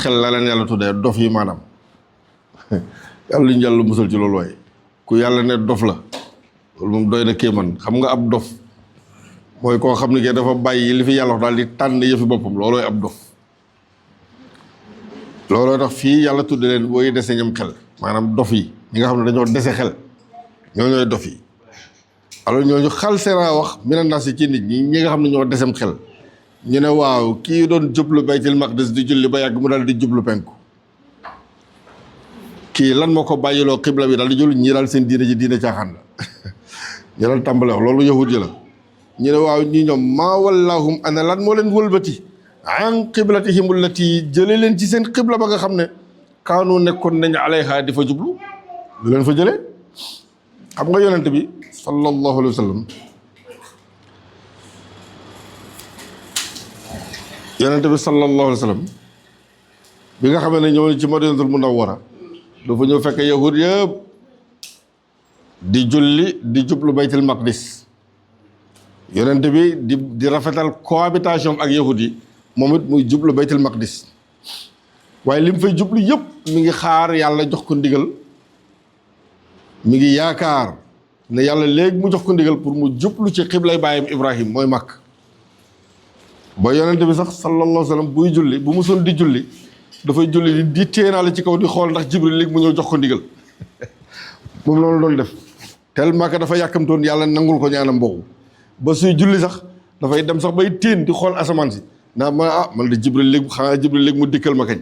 xel la leen yàlla tuddee dof yi maanaam yàlla ñu yàlla musal ci loolu waaye ku yàlla ne dof la loolu moom doy na kéeman. xam nga ab dof mooy koo xam ne ke dafa bàyyi li fi yàlla wax daal di tànn yëfi boppam loolooy ab dof. looloo tax fii yàlla tudde leen booy dese ñam xel maanaam dof yi ñi nga xam ne dañoo dese xel ñoo ñooy dof yi. alors ñooñu xal seera wax mina nas ci nit ñi nga xam ne ñoo desem xel ñu ne waaw kii doon jublu baytil maqdis di julli ba yàgg mu daal di jublu penku kii lan moo ko bàyyiloo xibla bi daal di julli ñii daal seen diine ji diine caaxaan la ñu daal tàmbale wax loolu yahud yi la ñu ne waaw ñii ñoom maa wallahum ana lan moo leen wëlbati an qiblatihim allati jële leen ci seen xibla ba nga xam ne kaanu nekkoon nañu alayha di fa jublu lu leen fa jëlee xam nga yonent bi sallallahu alayhi wa sallam yonent bi sallallahu alayhi wa sallam bi nga xamee ne ñëw ci madinatul munawwara dafa ñëw fekk yahud yëpp di julli di jublu baytul maqdis yonent bi di rafetal cohabitation ak yahud yi moom it muy jublu baytul maqdis waaye li mu fay jublu yëpp mi ngi xaar yàlla jox ko ndigal mi ngi yaakaar ne yàlla léegi mu jox ko ndigal pour mu jublu ci xiblay baayam Ibrahim mooy Makka ba yonent bi sax sallallahu alayhi wa sallam buy julli bu musoon di julli dafay julli di téenaale ci kaw di xool ndax Jibril léegi mu ñëw jox ko ndigal moom loolu doon def tellement que dafa yàkkamtoon yàlla nangul ko ñaanam boobu ba suy julli sax dafay dem sax bay téen di xool asamaan si naa man de Jibril léegi mu dikkal ma kañ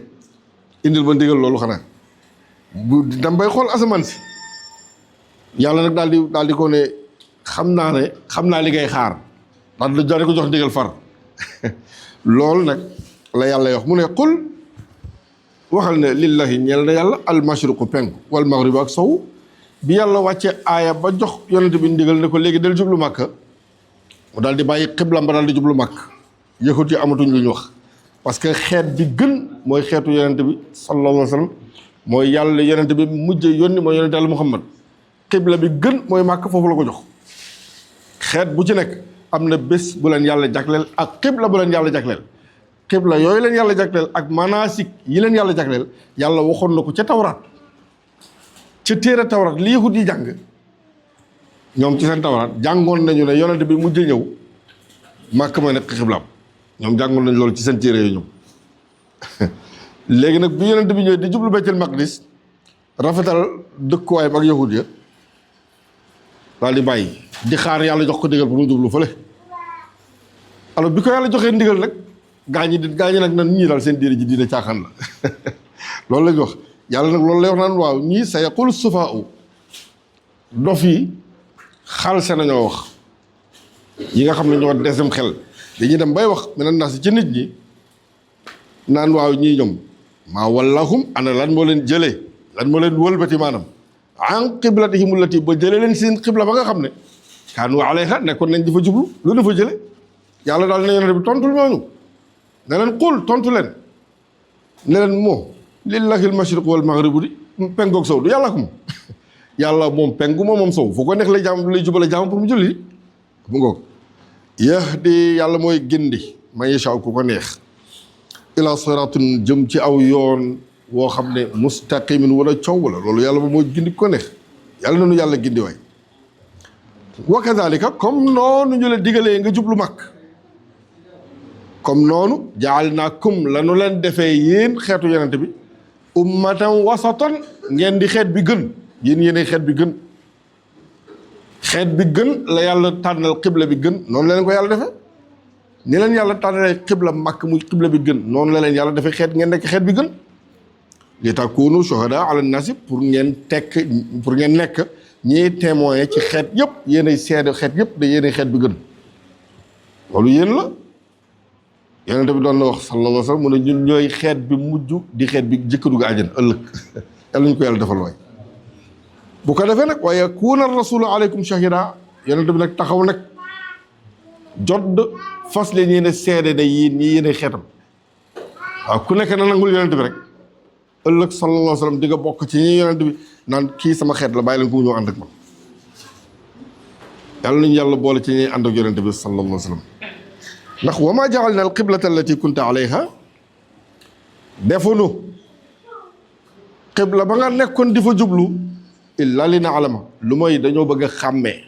indil ma ndigal loolu xanaa bu dem bay xool asamaan si yàlla nag daal di ko ne xam naa li ngay xaar ndax daal di ko jox ndigal far loolu nag la yàlla wax mu ne qul waxal ne lillahi ñeel na yàlla al mashriqu penku wal maghribu ak sow bi yàlla wàccee aaya ba jox yonent bi ndigal ne ko léegi del jublu màkka mu daal di bàyyi xiblam ba daal di jublu màkk yëkkut yi amatuñ lu ñu wax parce que xeet bi gën mooy xeetu yonent bi sallallahu alayhi wa sallam mooy yàlla yonent bi mujj yónni mooy yonent yàlla Muhammad xibla bi gën mooy màkk foofu la ko jox xeet bu ci nekk am na bés bu leen yàlla jagleel ak xibla bu leen yàlla jagleel xibla yooyu leen yàlla jagleel ak manasik yi leen yàlla jagleel yàlla waxoon na ko ca tawraat ca téere tawraat li yahud yi jàng ñoom ci seen tawraat jàngoon nañu ne yonent bi mujj ñëw màkk ma nekk xiblaam ñoom jàngoon nañu loolu ci seen téere yooyu ñoom léegi nag bi yonent bi ñëwee di jublu baytul maqdis rafetal dëkkuwaayam ak yahud ya daal di bàyyi di xaar yàlla jox ko ndigal pour mu jublu fële alors bi ko yàlla joxee ndigal nag gaañi nag nan ñii daal seen diine ji diine caaxaan la loolu lañ wax yàlla nag loolu lay wax naan waaw ñii sa yaqulu sufaau dof yi xalse nañoo wax yi nga xam ne ñoo desem xel dañuy dem bay wax menen naa si ci nit ñi naan waaw ñii ñoom maa wallahum ana lan moo leen jëlee lan moo leen wëlbati maanaam an qiblatihim allati ba jëlee leen seen xibla ba nga xam ne kaanu alayha nekkoon nañ di fa jublu lu dafa jële yàlla daal ne yonent bi tontul ñooñu ne leen qul tontu leen ne leen moo lillahi al mashriq wal maghribu di pengoog sow du yàlla ko moom yàlla moom pengu moom sow foo ko nekk lay jubale jaam pour mu julli mu ngoog yahdi yàlla mooy gindi man yashaa ku ko neex ila siratin jëm ci aw yoon woo xam ne mustaqimin wala coow la loolu yàlla moom mooy gindi ko neex yàlla nañu yàlla gindi waay wa kadhalika comme noonu ñu la digalee nga jublu mag comme noonu jaalnaakum lanu leen defee yéen xeetu yonent bi ummatan wasatan ngeen di xeet bi gën yéenay xeet bi gën xeet bi gën la yàlla tànnal xibla bi gën noonu la leen ko yàlla defee ni leen yàlla tànnalee xibla màkk muy xibla bi gën noonu la leen yàlla defee xeet ngeen nekk xeet bi gën li takunu shuhada ala nasi pour ngeen nekk ñiy témoin ci xeet yëpp yéenay seede xeet yëpp da yéenay xeet bi gën loolu yéen la yonent bi doon na wax sallallahu alayhi wa sallam mu ne ñun ñooy xeet bi mujj di xeet bi jëkk dugg àjjana ëllëg yàlla ñu ko yàlla defal waay bu ko defee nag wa yakuna rasulu aleykum shahida yonent bi nag taxaw nag jodd fas leen yéene seede ne yéen ñi yéene xeetam waaw ku nekk na nangul yonent bi rek ëllëg sallallahu alayhi wa sallam di nga bokk ci ñi yonent bi naan kii sama xeet la bàyyi leen ko mu ñëw ànd ak man yàlla nañu yàlla boole ci ñuy ànd ak yonent bi sallallahu alayhi wa sallam ndax wa maa ja'alna al qiblata allati kunta alayha defunu xibla ba nga nekkoon di fa jublu illa li na'lama lu mooy dañoo bëgg a xàmmee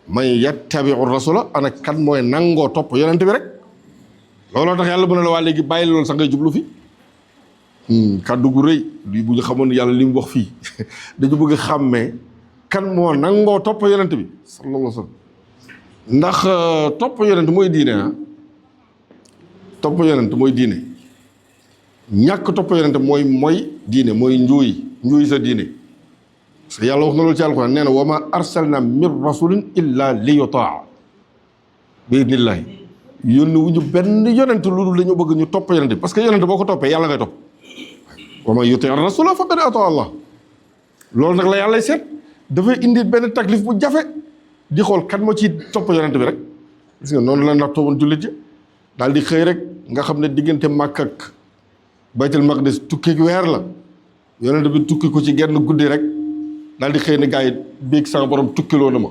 man yattabi'u rasula ana kan mooy nangoo topp yonent bi rek looloo tax yàlla bu ne la waa léegi bàyyi loolu sax ngay jublu fi kàddu gu rëy lii bu ñu xamoon yàlla li mu wax fii dañu bëgg a xàmmee kan moo nangoo topp yonent bi sallallahu alayhi wa sallam ndax topp yonent mooy diine topp yonent mooy diine ñàkk topp yonent mooy diine mooy njuuy sa diine parce que yàlla wax na loolu ci alquran nee na wa ma arsalna min rasulin illa li yutaa bi idnillahi yónni wu ñu benn yonent lu dul dañu bëgg ñu topp yonent bi parce que yonent boo ko toppee yàlla ngay topp wa man yuti rasula faqad ata Allah loolu nag la yàlla seet dafay indi benn taklif bu jafe di xool kan moo ci topp yonent bi rek gis nga noonu la nattoo woon jullit yi daal di xëy rek nga xam ne diggante Makka ak Baytul Maqdis tukki weer la yonent bi tukki ko ci genn guddi rek daal di xëy ne gars yi biig sama borom tukkiloo na ma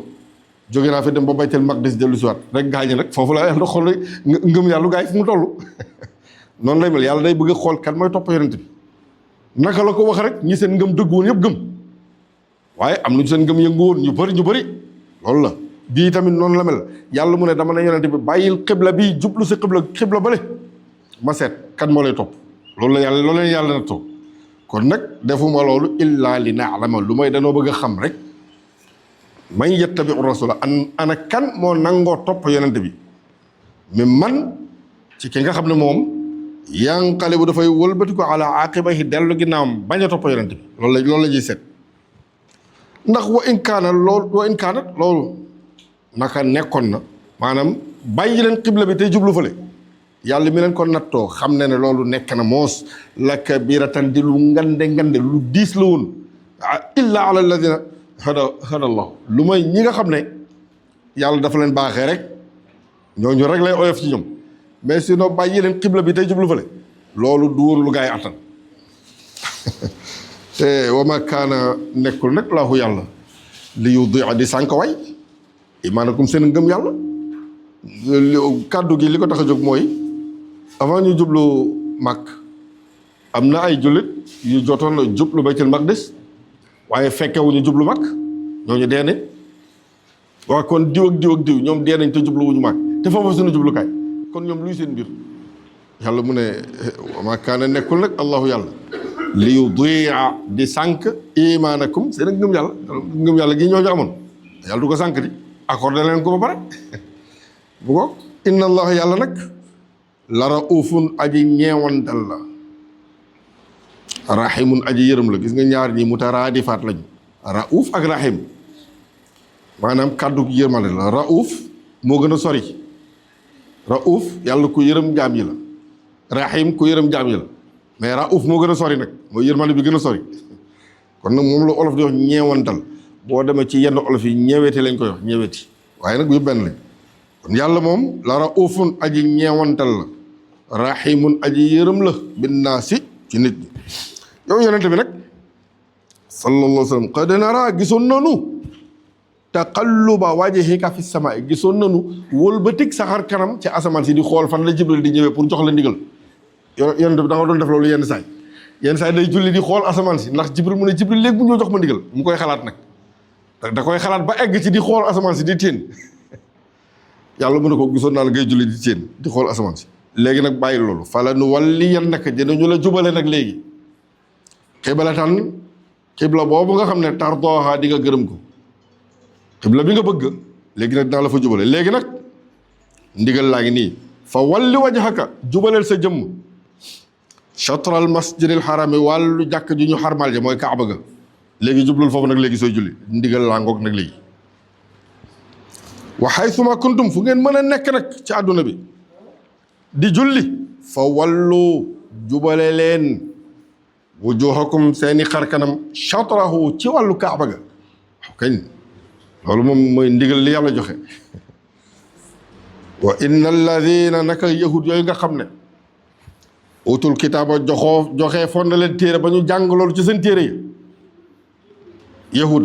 jóge naa fi dem ba Baytul Maqdis dellu si waat rek gars yi nag foofu la yàlla xool rek ngëm yàlla gars yi fu mu toll noonu lay mel yàlla day bëgg a xool kan mooy topp yonent bi naka la ko wax rek ñi seen ngëm dëgg woon yëpp gëm waaye am nañu seen ngëm yëngu woon ñu bëri loolu la bii tamit noonu la mel yàlla mu ne dama ne yonent bi bàyyil xibla bii jublu si xibla bële ma seet kan moo lay topp loolu leen yàlla na toog kon nag defuma loolu illa li na'lama lu may danoo bëgg a xam rek man yattabi'u rasula ana kan moo nangoo topp yonent bi mais man ci ki nga xam ne moom yanqalibu dafay wëlbati ko ala aqibahi dellu ginnaawam bañ a topp yonent bi loolu la ñuy seet ndax wa in kaanat loolu naka nekkoon na maanaam bàyyi leen xibla bi tey jublu fële yàlla mi leen ko nattoo xam ne ne loolu nekk na moos la kabiratan di lu ngande lu diis la woon illa ala alladina hada allah lu may ñi nga xam ne yàlla dafa leen baaxee rek ñooñu rek lay oyof ci ñoom mais sinon bàyyi leen xibla bi tey jublu fële loolu du woon lu gaa yi attan te wa ma kaana nekkul nag laahu yàlla li yudia di sànk way imaanakum seen ngëm yàlla kàddu gi li ko tax a jóg mooy avant ñu jublu Makk am na ay jullit yu jotoon jublu Baytul Maqdis waaye fekkewuñu jublu Makk ñooñu dee nañ waa kon diw ak diw ñoom dee nañ te jubluwuñu Makk te foofu suñu jublukaay kon ñoom luy seen mbir yàlla mu ne wa ma kaana nekkul nag allahu yàlla li yudia di sànk imaanakum seen ak ngëm yàlla gi ñooñu amoon yàlla du ko sànk di accordé leen ko ba pare bu ko inna allah yàlla nag la raufun aji ñeewantal la rahimun aji yërëm la gis nga ñaar ñi mutaraadifaat lañu rauf ak rahim maanaam kàddu yërmande la rauf moo gën a sori rauf yàlla ku yërëm jaam yi la rahim ku yërëm jaam yi la mais rauf moo gën a sori nag mooy yërmande bi gën a sori kon nag moom la olof di wax ñeewantal boo demee ci yenn olof yi ñeeweti lañ koy wax ñeeweti waaye nag yu benn lañ kon yàlla moom la raufun aji ñeewantal la rahimun aji yërëm la binnaasi ci nit ñi yow yonente bi nag sallallahu alayhi wa sallam qad nara gisoon nanu taqalluba wajhika fi samaa gisoon nanu wëlbatig saxar kanam ci asamaan si di xool fan la Jibril di ñëwee pour jox la ndigal yonente bi da nga doon def loolu yenn saay day julli di xool asamaan si ndax Jibril mu ne Jibril léegi bu ñëw jox ma ndigal mu koy xalaat nag da koy xalaat ba egg ci di xool asamaan si di téen yàlla mu ne ko gisoon naa la ngay julli di téen di xool asamaan si léegi nag bàyyi loolu fala nu walliyannaka dinañu la jubale nag léegi xiblatan xibla boobu nga xam ne tardooha di nga gërëm ko xibla bi nga bëgg léegi nag dinaa la fa jubale léegi nag ndigal laa ngi nii fa walli wajhaka jubaleel sa jëmm chatral masjidil harami wàllu jàkk ju ñu xarmal ja mooy kaaba ga léegi jublul foofu nag léegi sooy julli ndigal laa ngoog nag léegi wa haythuma kuntum fu ngeen mën a nekk nag ci àdduna bi di julli fa wallu jubale leen wujuhakum seeni xarkanam chatrahu ci wàllu kaaba ga waaw kañ loolu moom mooy ndigal li yàlla joxe wa inna alladina naka yahud yooyu nga xam ne utul kitaaba joxee foon na leen téere ba ñu jàng loolu ci seen téere yi yahud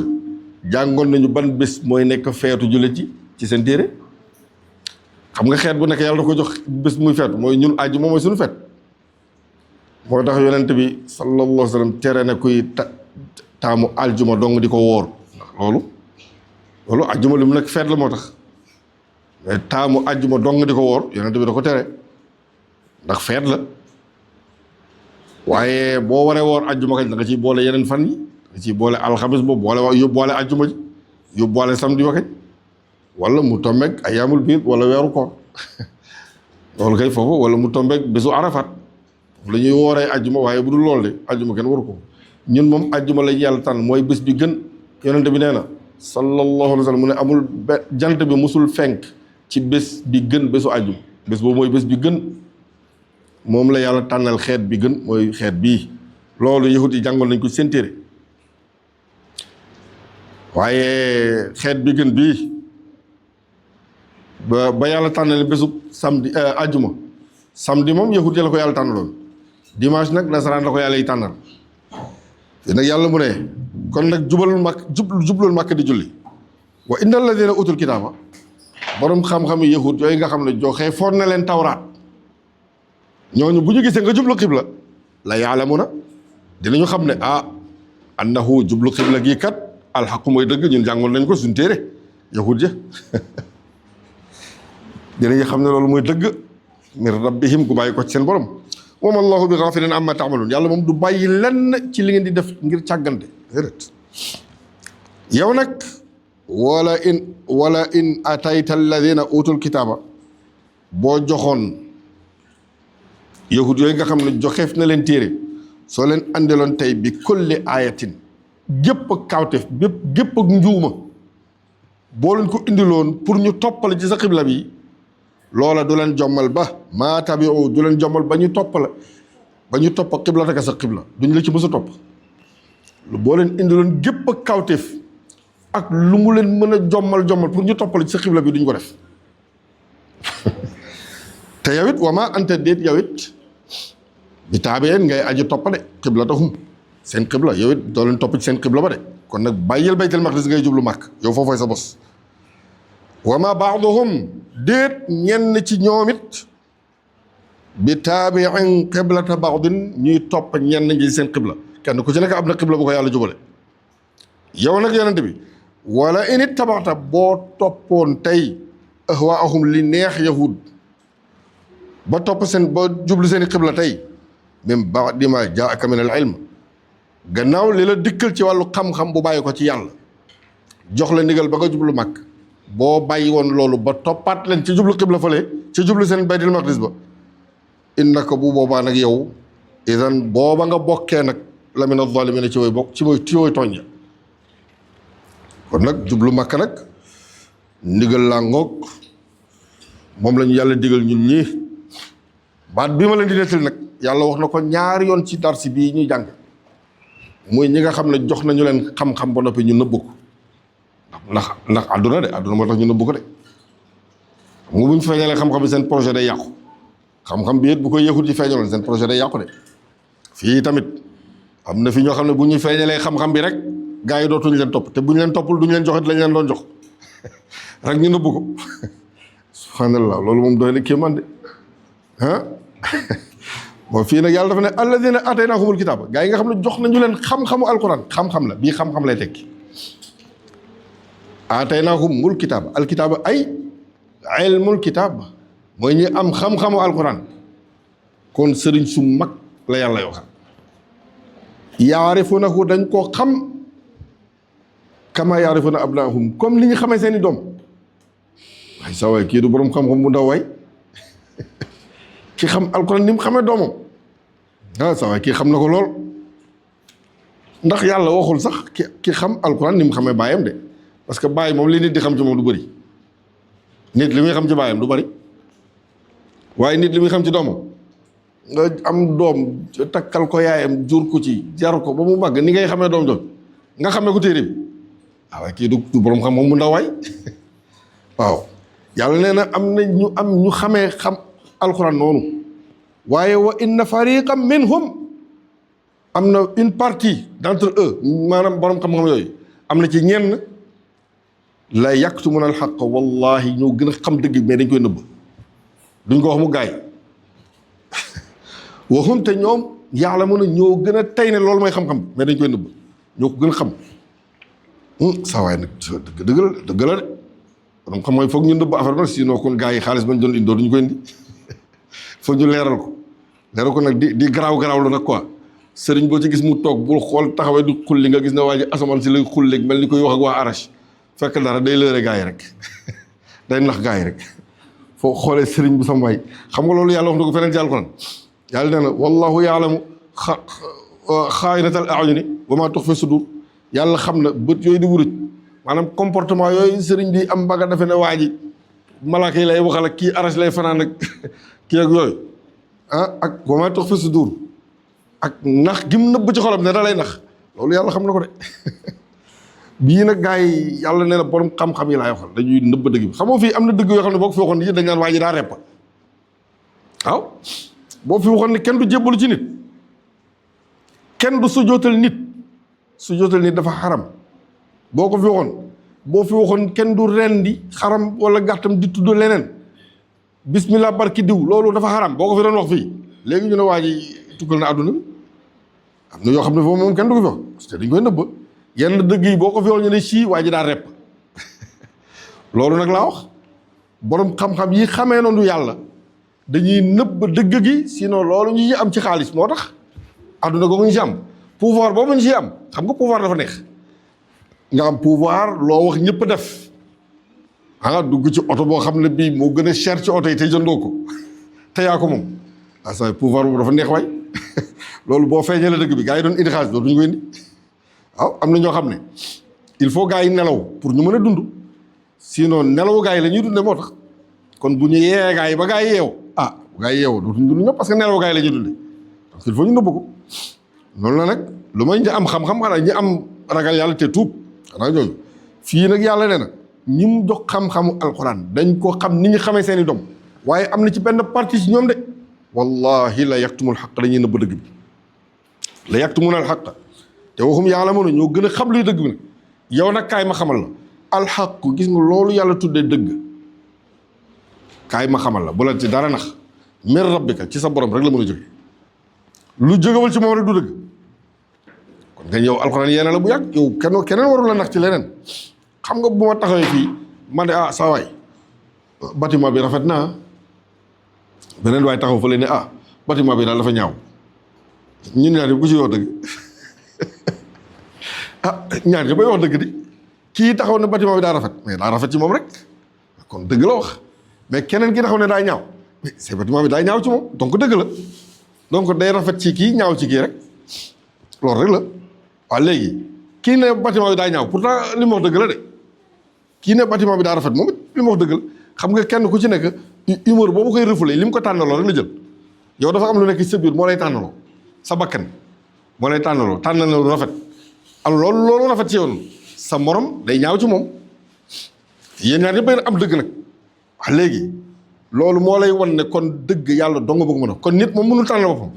jàngoon nañu ban bés mooy nekk feetu jullit ci seen téere xam nga xeet bu nekk yàlla da ko jox bés muy feetu mooy ñun àjjuma mooy suñu feet moo tax yonent bi sallallahu alayhi wa sallam tere na kuy taamu aljuma dong di ko wóor ndax loolu aljuma lu mu nekk feet la moo tax mais taamu aljuma dong di ko wóor yonent bi da ko tere ndax feet la waaye boo waree woor aljuma kañ da nga ciy boole yeneen fan yi da nga ciy boole alxamis boobu yóbbuwaale aljuma ji yóbbuwaale samedi ba kañ wala mu tombeeg ayaamul biir wala weeru koor loolu kay foofu wala mu tombeeg bésu arafat la ñuy wooree ajjuma waaye bu dul loolu de ajjuma kenn waru ko ñun moom ajjuma lañu yàlla tànn mooy bés bi gën yonente bi nee na sallallahu alayhi wa sallam mu ne amul jant bi musul fenk ci bés bi gën bésu ajjuma bés boobu mooy bés bi gën moom la yàlla tànnal xeet bi gën mooy xeet bii loolu yahut yi jàngoon nañ ko seen téere waaye xeet bi gën bii ba yàlla tànnal bésu samedi ajjuma samedi moom yahut yi la ko yàlla tànnaloon dimanche nag nasaraan la ko yàlla yi tànnal te nag yàlla mu ne kon nag jublul màkk di julli wa inna alladina utul kitaaba borom xam-xam yi yahut yooyu nga xam ne joxe foon na leen tawraat ñooñu bu ñu gisee nga jublu xibla la yaalamuna dinañu xam ne annahu jublu xibla gii kat alxaqu mooy dëgg ñun jàngoon nañ ko suñ téere yahut ja dinañu xam ne loolu mooy dëgg min rabbihim ku bàyyi ko ci seen borom wa ma allahu bi gafilin amma taamaluun yàlla moom du bàyyi lenn ci li ngeen di def ngir càggante déedéet yow nag wala in atayta alladina utul kitaaba boo joxoon yahud yooyu nga xam ne joxeef na leen téere soo leen andiloon tey bi kulli ayatin gépp ak kawteef gépp ak njuuma boo leen ko indiloon pour ñu toppale ci sa xibla bi loola du leen jommal ba maa tabiu du leen jommal ba ñu topp xibla taka sa xibla duñ la ci mës a topp boo leen indiloon gépp ak kawteef ak lu mu leen mën a jommal pour ñu toppale ci sa xibla bi duñ ko def te yow it wama anta déet yow it bi taabeen ngay aji toppa de xibla taxum seen xibla yow it doo leen topp ci seen xibla ba de kon nag bàyyil baytal maqdis ngay jublu màkk yow foofooy sa bos wama baaduhum déet ñenn ci ñoom it bi taabiin xiblata baadin ñuy topp ñenn ñi seen xibla kenn ku ci nekk am na xibla bu ko yàlla jubale yow nag yonent bi wala init tabaxta boo toppoon tey ahwaahum li neex yahud ba topp ba jublu seen i xibla tey même ba'di ma jaaka min al ilm gannaaw li la dikkal ci wàllu xam-xam bu bàyyi ko ci yàlla jox la ndigal ba nga jublu màkk boo bàyyi woon loolu ba toppaat leen ci jublu xibla fële ci jublu seen baytul maqdis ba innaka bu boobaa nag yow idan booba nga bokkee nag la min az-zaalimiin ci way bokk ci way tooñ ya kon nag jublu màkk nag ndigal laa ngoog moom lañu yàlla digal ñun ñii baat bii ma leen di nettali nag yàlla wax na ko ñaari yoon ci darsi bii ñuy jàng muy ñi nga xam ne jox nañu leen xam-xam ba noppi ñu nëbb ko ndax àdduna moo tax ñu nëbb ko de xam nga bu ñu feeñalee xam-xam bi seen projet day yàqu xam-xam bi it bu koy yëkkut ci feeñaloon seen projet day yàqu de fii tamit am na fi ñoo xam ne bu ñu feeñalee xam-xam bi rek gars yi dootuñu leen topp te bu ñu leen toppul duñu leen joxe lañ leen doon jox rek ñu nëbb ko subhanallah loolu moom doy na kéemaan de bon fii nag yàlla dafa ne alladina ataynaahumul kitaaba gaa yi nga xam ne jox nañu leen xam-xamu alquran xam-xam la bii xam-xam lay tekki ataynaahumul kitaaba alkitaaba ay ilmul kitaab mooy ñi am xam-xamu alquran kon sëriñ su mag la yàlla yoo xam yaarifunahu dañ koo xam kama yaarifuna abnaahum comme li ñu xamee seeni doom waaye sa waay kii du boroom xam-xam bu ndaw waay ki xam alquran ni mu xamee doomam sa waay kii xam na ko lool ndax yàlla waxul sax ki xam alquran ni mu xamee baayam de parce que baay moom li nit di xam ci moom du bëri nit li muy xam ci baayam du bëri waaye nit li muy xam ci doomam nga am doom takkal ko yaayam jur ko ci jar ko ba mu màgg ni ngay xamee doom jooju nga xamee ko téere bi waaye kii du boroom xam moom mu ndaw waay waaw yàlla nee na am ñu xamee xam alquran noonu waaye wa inna fariqan minhum am na une partie d'entre eux maanaam borom xam-xam yooyu am na ci ñenn la yaktumuna alxaq wallahi ñoo gën a xam dëgg mais dañ koy nëbb duñ ko wax mu gaay waxum te ñoom yàlla mën a ñoo gën a tey ne loolu mooy xam-xam mais dañ koy nëbb ñoo ko gën a xam saa waay nag dëgg la de donc xam mooy foog ñu nëbb affaire bi nag sinon kon gars yi xaalis bañ doon indi duñu ko indi foog ñu leeral ko nag di garaaw lu nag quoi sëriñ boo ci gis mu toog bul xool taxawee di xulli nga gis ne waa ji asamaan si lay xulli mel ni koy wax ak waa arache fekk dara day lëre gars yi rek day nax gars yi rek foo xoolee sëriñ bu sam waay xam nga loolu yàlla wax na ko feneen ci alquran yàlla nee na wallahu yaalamu xaa'inatal a'yuni wa maa tuxfi sudur yàlla xam na bët yooyu di wuruj maanaam comportement yooyu sëriñ bi am mbaga defe ne waa ji malaaka yi lay waxal ak kii arache lay fanaan ak kii ak yooyu ak wa maa tuxfi sudur ak nax gim nëbb ci xolam ne da lay nax loolu yàlla xam na ko de bii nag gars yi yàlla nee na borom xam-xam yi laay waxal dañuy nëbb dëgg bi xamoo fii am na dëgg yoo xam ne boo ko fi waxoon ni dañ naan waa ji daa reppa waaw boo fi waxoon ne kenn du jébbalu ci nit kenn du sujootal nit dafa xaram boo ko fi waxoon boo fi waxoon kenn du rendi xaram wala gàttam di tudd leneen bismillah barki diw loolu dafa xaram boo ko fi doon wax fii léegi ñu ne waa ji tukkal na àdduna bi am na yoo xam ne foofu moom kenn du ko fi wax parce que dañ koy nëbb yenn dëgg yi boo ko fi wax ñu ne sii waa ji daa repp loolu nag laa wax borom xam-xam yi xamee noonu yàlla dañuy nëbb dëgg gi sinon loolu ñu am ci xaalis moo tax àdduna googu ñu ci am pouvoir boobu ñu ci am xam nga pouvoir dafa neex nga am pouvoir loo wax ñëpp def dugg ci oto boo xam ne bii moo gën a cher ci oto yi te jëndoo ko te yaa ko moom sa pouvoir boobu dafa neex waay loolu boo feeñee la dëgg bi gars yi doon indi xaalis dootuñu ko indi waaw am na ñoo xam ne il faut gars yi nelaw pour ñu mën a dund sinon nelaw gars yi la ñuy dundee moo tax kon bu ñu yeewee gars yi ba gars yi yeew bu gars yi yeew dootuñu dund ñëpp parce que nelaw gars yi la ñuy dundee donc il faut ñu nëbb ko loolu la nag lu may ñi am xam-xam xanaa ñi am ragal yàlla te tuub xanaa ñooñu fii nag yàlla nee na ñi mu jox xam-xamu alxuraan dañ ko xam ni ñu xamee seen i doom waaye am na ci benn partie ci ñoom de wallahi la yaktumul xaq dañuy nëbb dëgg bi la yaktumuna al xaq te waxum yàlla mën ñoo gën a xam luy dëgg bi nag yow nag kaay ma xamal la alxaq gis nga loolu yàlla tuddee dëgg kaay ma xamal la bu la ci dara nax min rabbika ci sa borom rek la mën a jóge lu jógewul ci moom rek du dëgg kon nga yow alxuraan yéena la bu yàgg yow keneen warul la nax ci leneen xam nga bu ma taxawee fii man de saa waay bâtiment bi rafet na beneen waay taxaw fële ne bâtiment bi daal dafa ñaaw ñun ñaar yëpp ku ci wax dëgg ñaar yëpp bay wax dëgg di kii taxaw ne bâtiment bi daa rafet mais daa rafet ci moom rek kon dëgg la wax mais keneen ki taxaw ne daa ñaaw mais c'est bâtiment bi daa ñaaw ci moom donc dëgg la donc day rafet ci kii ñaaw ci kii rek loolu rek la waaw léegi kii ne bâtiment bi daa ñaaw pourtant li mu wax dëgg la de kii ne bâtiment bi daa rafet moom it li mu wax dëgg la xam nga kenn ku ci nekk humeur boobu koy refoulé li mu ko tànnaloo rek la jël yow dafa am lu nekk ci sa biir moo lay tànnaloo sa bakkan moo lay tànnaloo tànnal lu rafet am loolu rafet ci yow sa morom day ñaaw ci moom yéen ñaar ñëpp am dëgg nag wax léegi loolu moo lay wan ne kon dëgg yàlla dong bëgg mën a kon nit moom mënul tànnal boppam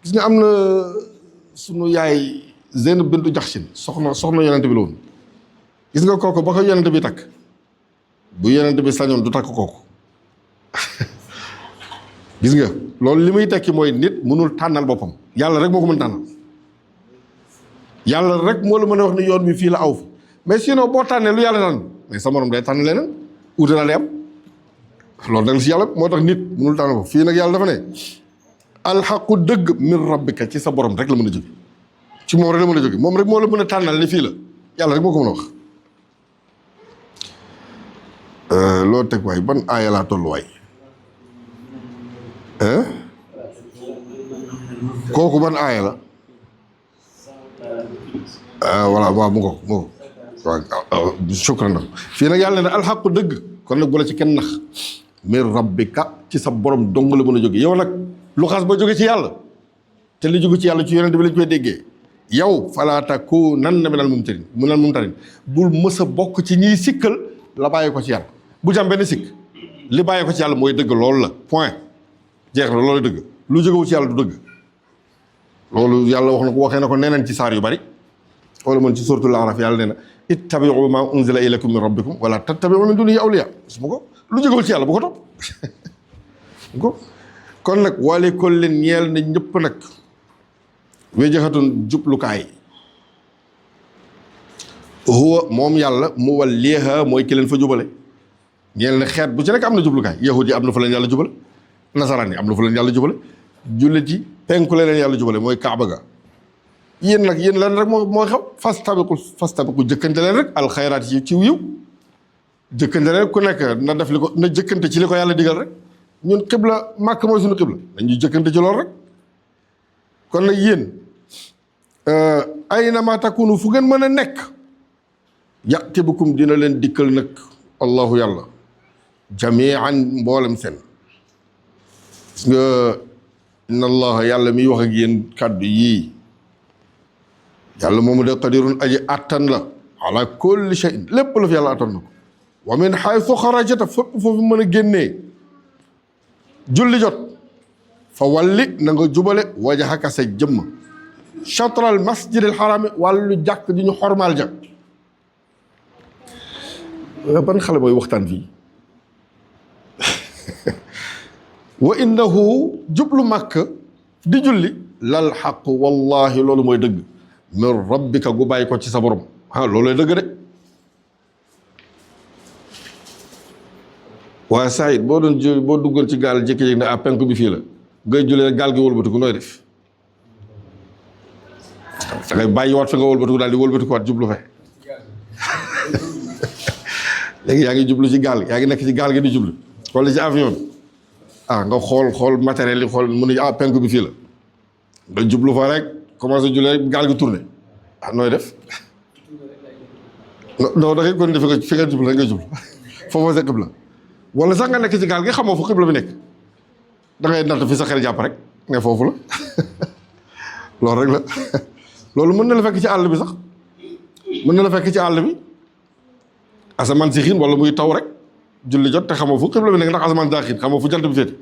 gis nga am na sunu yaay Zeynab bintu Jaxsin soxna yonent bi la woon gis nga kooku ba ko yonent bi takk bu yonent bi sañoon du takk kooku gis nga loolu li muy tekki mooy nit mënul tànnal boppam yàlla rek moo ko mën tànnal yàlla rek moo la mën a wax ne yoon bi fii la aw fi mais sinon boo tànnee lu yàlla tànn mais sa morom day tànn leneen uute daal di am loolu danga si yàlla moo tax nit mënul tànnal boppam fii nag yàlla dafa ne alxaqu dëgg min rabbika ci sa borom rek la mën a jóge ci moom rek la mën a jóge moom rek moo la mën a tànnal ni fii la yàlla rek moo ko mën a wax loo teg waay ban aaya laa toll waay kooku ban aaya la voilà waaw mu ko waaw shukran na fii nag yàlla ne alxaqu dëgg kon nag bu la ci kenn nax min rabbika ci sa borom dong la mën a jóge yow nag lu xas ba jóge ci yàlla te li jóge ci yàlla ci yonent bi lañ koy déggee yow falaa takuunanna minal mumtarin bul mës a bokk ci ñiy sikkal la bàyyi ko ci yàlla bu jàm benn sikk li bàyyi ko ci yàlla mooy dëgg loolu la point jeex na loolu dëgg lu jógewul ci yàlla du dëgg loolu yàlla wax na ko waxee na ko neneen ci saar yu bari wala man ci suratul araf yàlla nee na ittabi'u ma unzila ilaykum min rabbikum wala tattabi'u min dunihi awliya su ma ko lu jógewul ci yàlla bu ko topp kon nag waale ko leen ñeel na ñëpp nag wajhatun jublukaay huwa moom yàlla mu walliha mooy ki leen fa jubale ñeel ne xeet bu ci nekk am na jublukaay yahud yi am na fa leen yàlla jubale nasaraan yi am na fa leen yàlla jubale jullit yi penku leen yàlla jubale mooy kaaba ga yéen nag yéen lan rek moo xew fastabiqu jëkkante leen rek alxayraat yi ci yiw jëkkante leen ku nekk na def li ko na jëkkante ci li ko yàlla digal rek ñun xibla màkk mooy suñu xibla dañuy jëkkante ci loolu rek kon nag yéen aynama takunu fu ngeen mën a nekk ya'ti bikum dina leen dikkal nag allahu yàlla jamian mboolem seen gis nga inna allaha yàlla miy wax ak yéen kàddu yii yàlla moomu de qadirun aji attan la ala kulli shay'in lépp la fi yàlla attan na ko wa min haythu xarajata fépp foofu mën a génnee julli jot fa walli na nga jubale wajhaka sa jëmm chatral masjidil xarami wàllu jàkk di ñu xormaal ja ban xale mooy waxtaan fii wa innahu jublu màkk di julli lal xaq wallahi loolu mooy dëgg min rabbika gu bàyyi ko ci sa borom loolooy dëgg de waaye Saïd boo doon boo duggoon ci gaal jékki-jékki ne penku bi fii la ngay jullee gaal gi wëlbatiku nooy def da ngay bàyyi waat fi nga wëlbatiku daal di wëlbatiku waat jublu fe léegi yaa ngi jublu ci gaal yaa ngi nekk ci gaal gi di jublu wala ci avion bi nga xool matériel yi xool mu ne penku bi fii la nga jublu fa rek commencé julli rek gaal gi tourné nooy def non da ngay kon def fi nga jublu rek nga jublu foofu sa xibla wala sax nga nekk ci gaal gi xamoo fu xibla bi nekk da ngay natt fi sa xel jàpp rek ne foofu la loolu rek la loolu mën na la fekk ci àll bi sax mën na la fekk ci àll bi asamaan si xiin wala muy taw rek julli jot te xamoo fu xibla bi nekk ndax asamaan daa xiin xamoo fu jant bi féete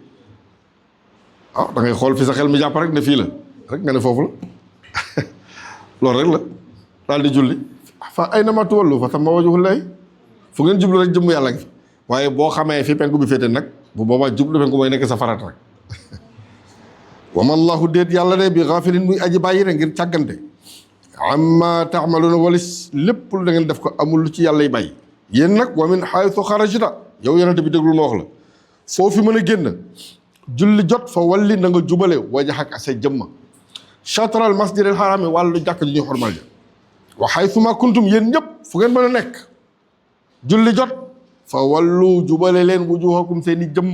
da ngay xool fi sa xel mi jàpp rek ne fii la rek nga ne foofu la loolu rek la daal di julli fa aynama tuwallu fa thamma wajhullahi fu ngeen jublu rek jëmm yàlla ngi waaye boo xamee fi penku bi féete nag bu boobaa jublu penku mooy nekk sa farat rek wa ma allahu déet yàlla de bi ghafilin muy aji bàyyi rek ngir càggante amma ta'maluna walis lépp lu da ngeen def ko amul lu ci yàlla yi bàyyi yéen nag wa min haythu kharajta yow yonente bi déglul ma wax la foo fi mën a génn julli jot fa walli na nga jubale wajhaka sa jëmma shatral masjidil harami wàllu jàkk ji ñuy xormal ja wa haythu ma kuntum yéen ñëpp fu ngeen mën a nekk julli jot fa wallu jubale leen wujuhakum seeni jëmm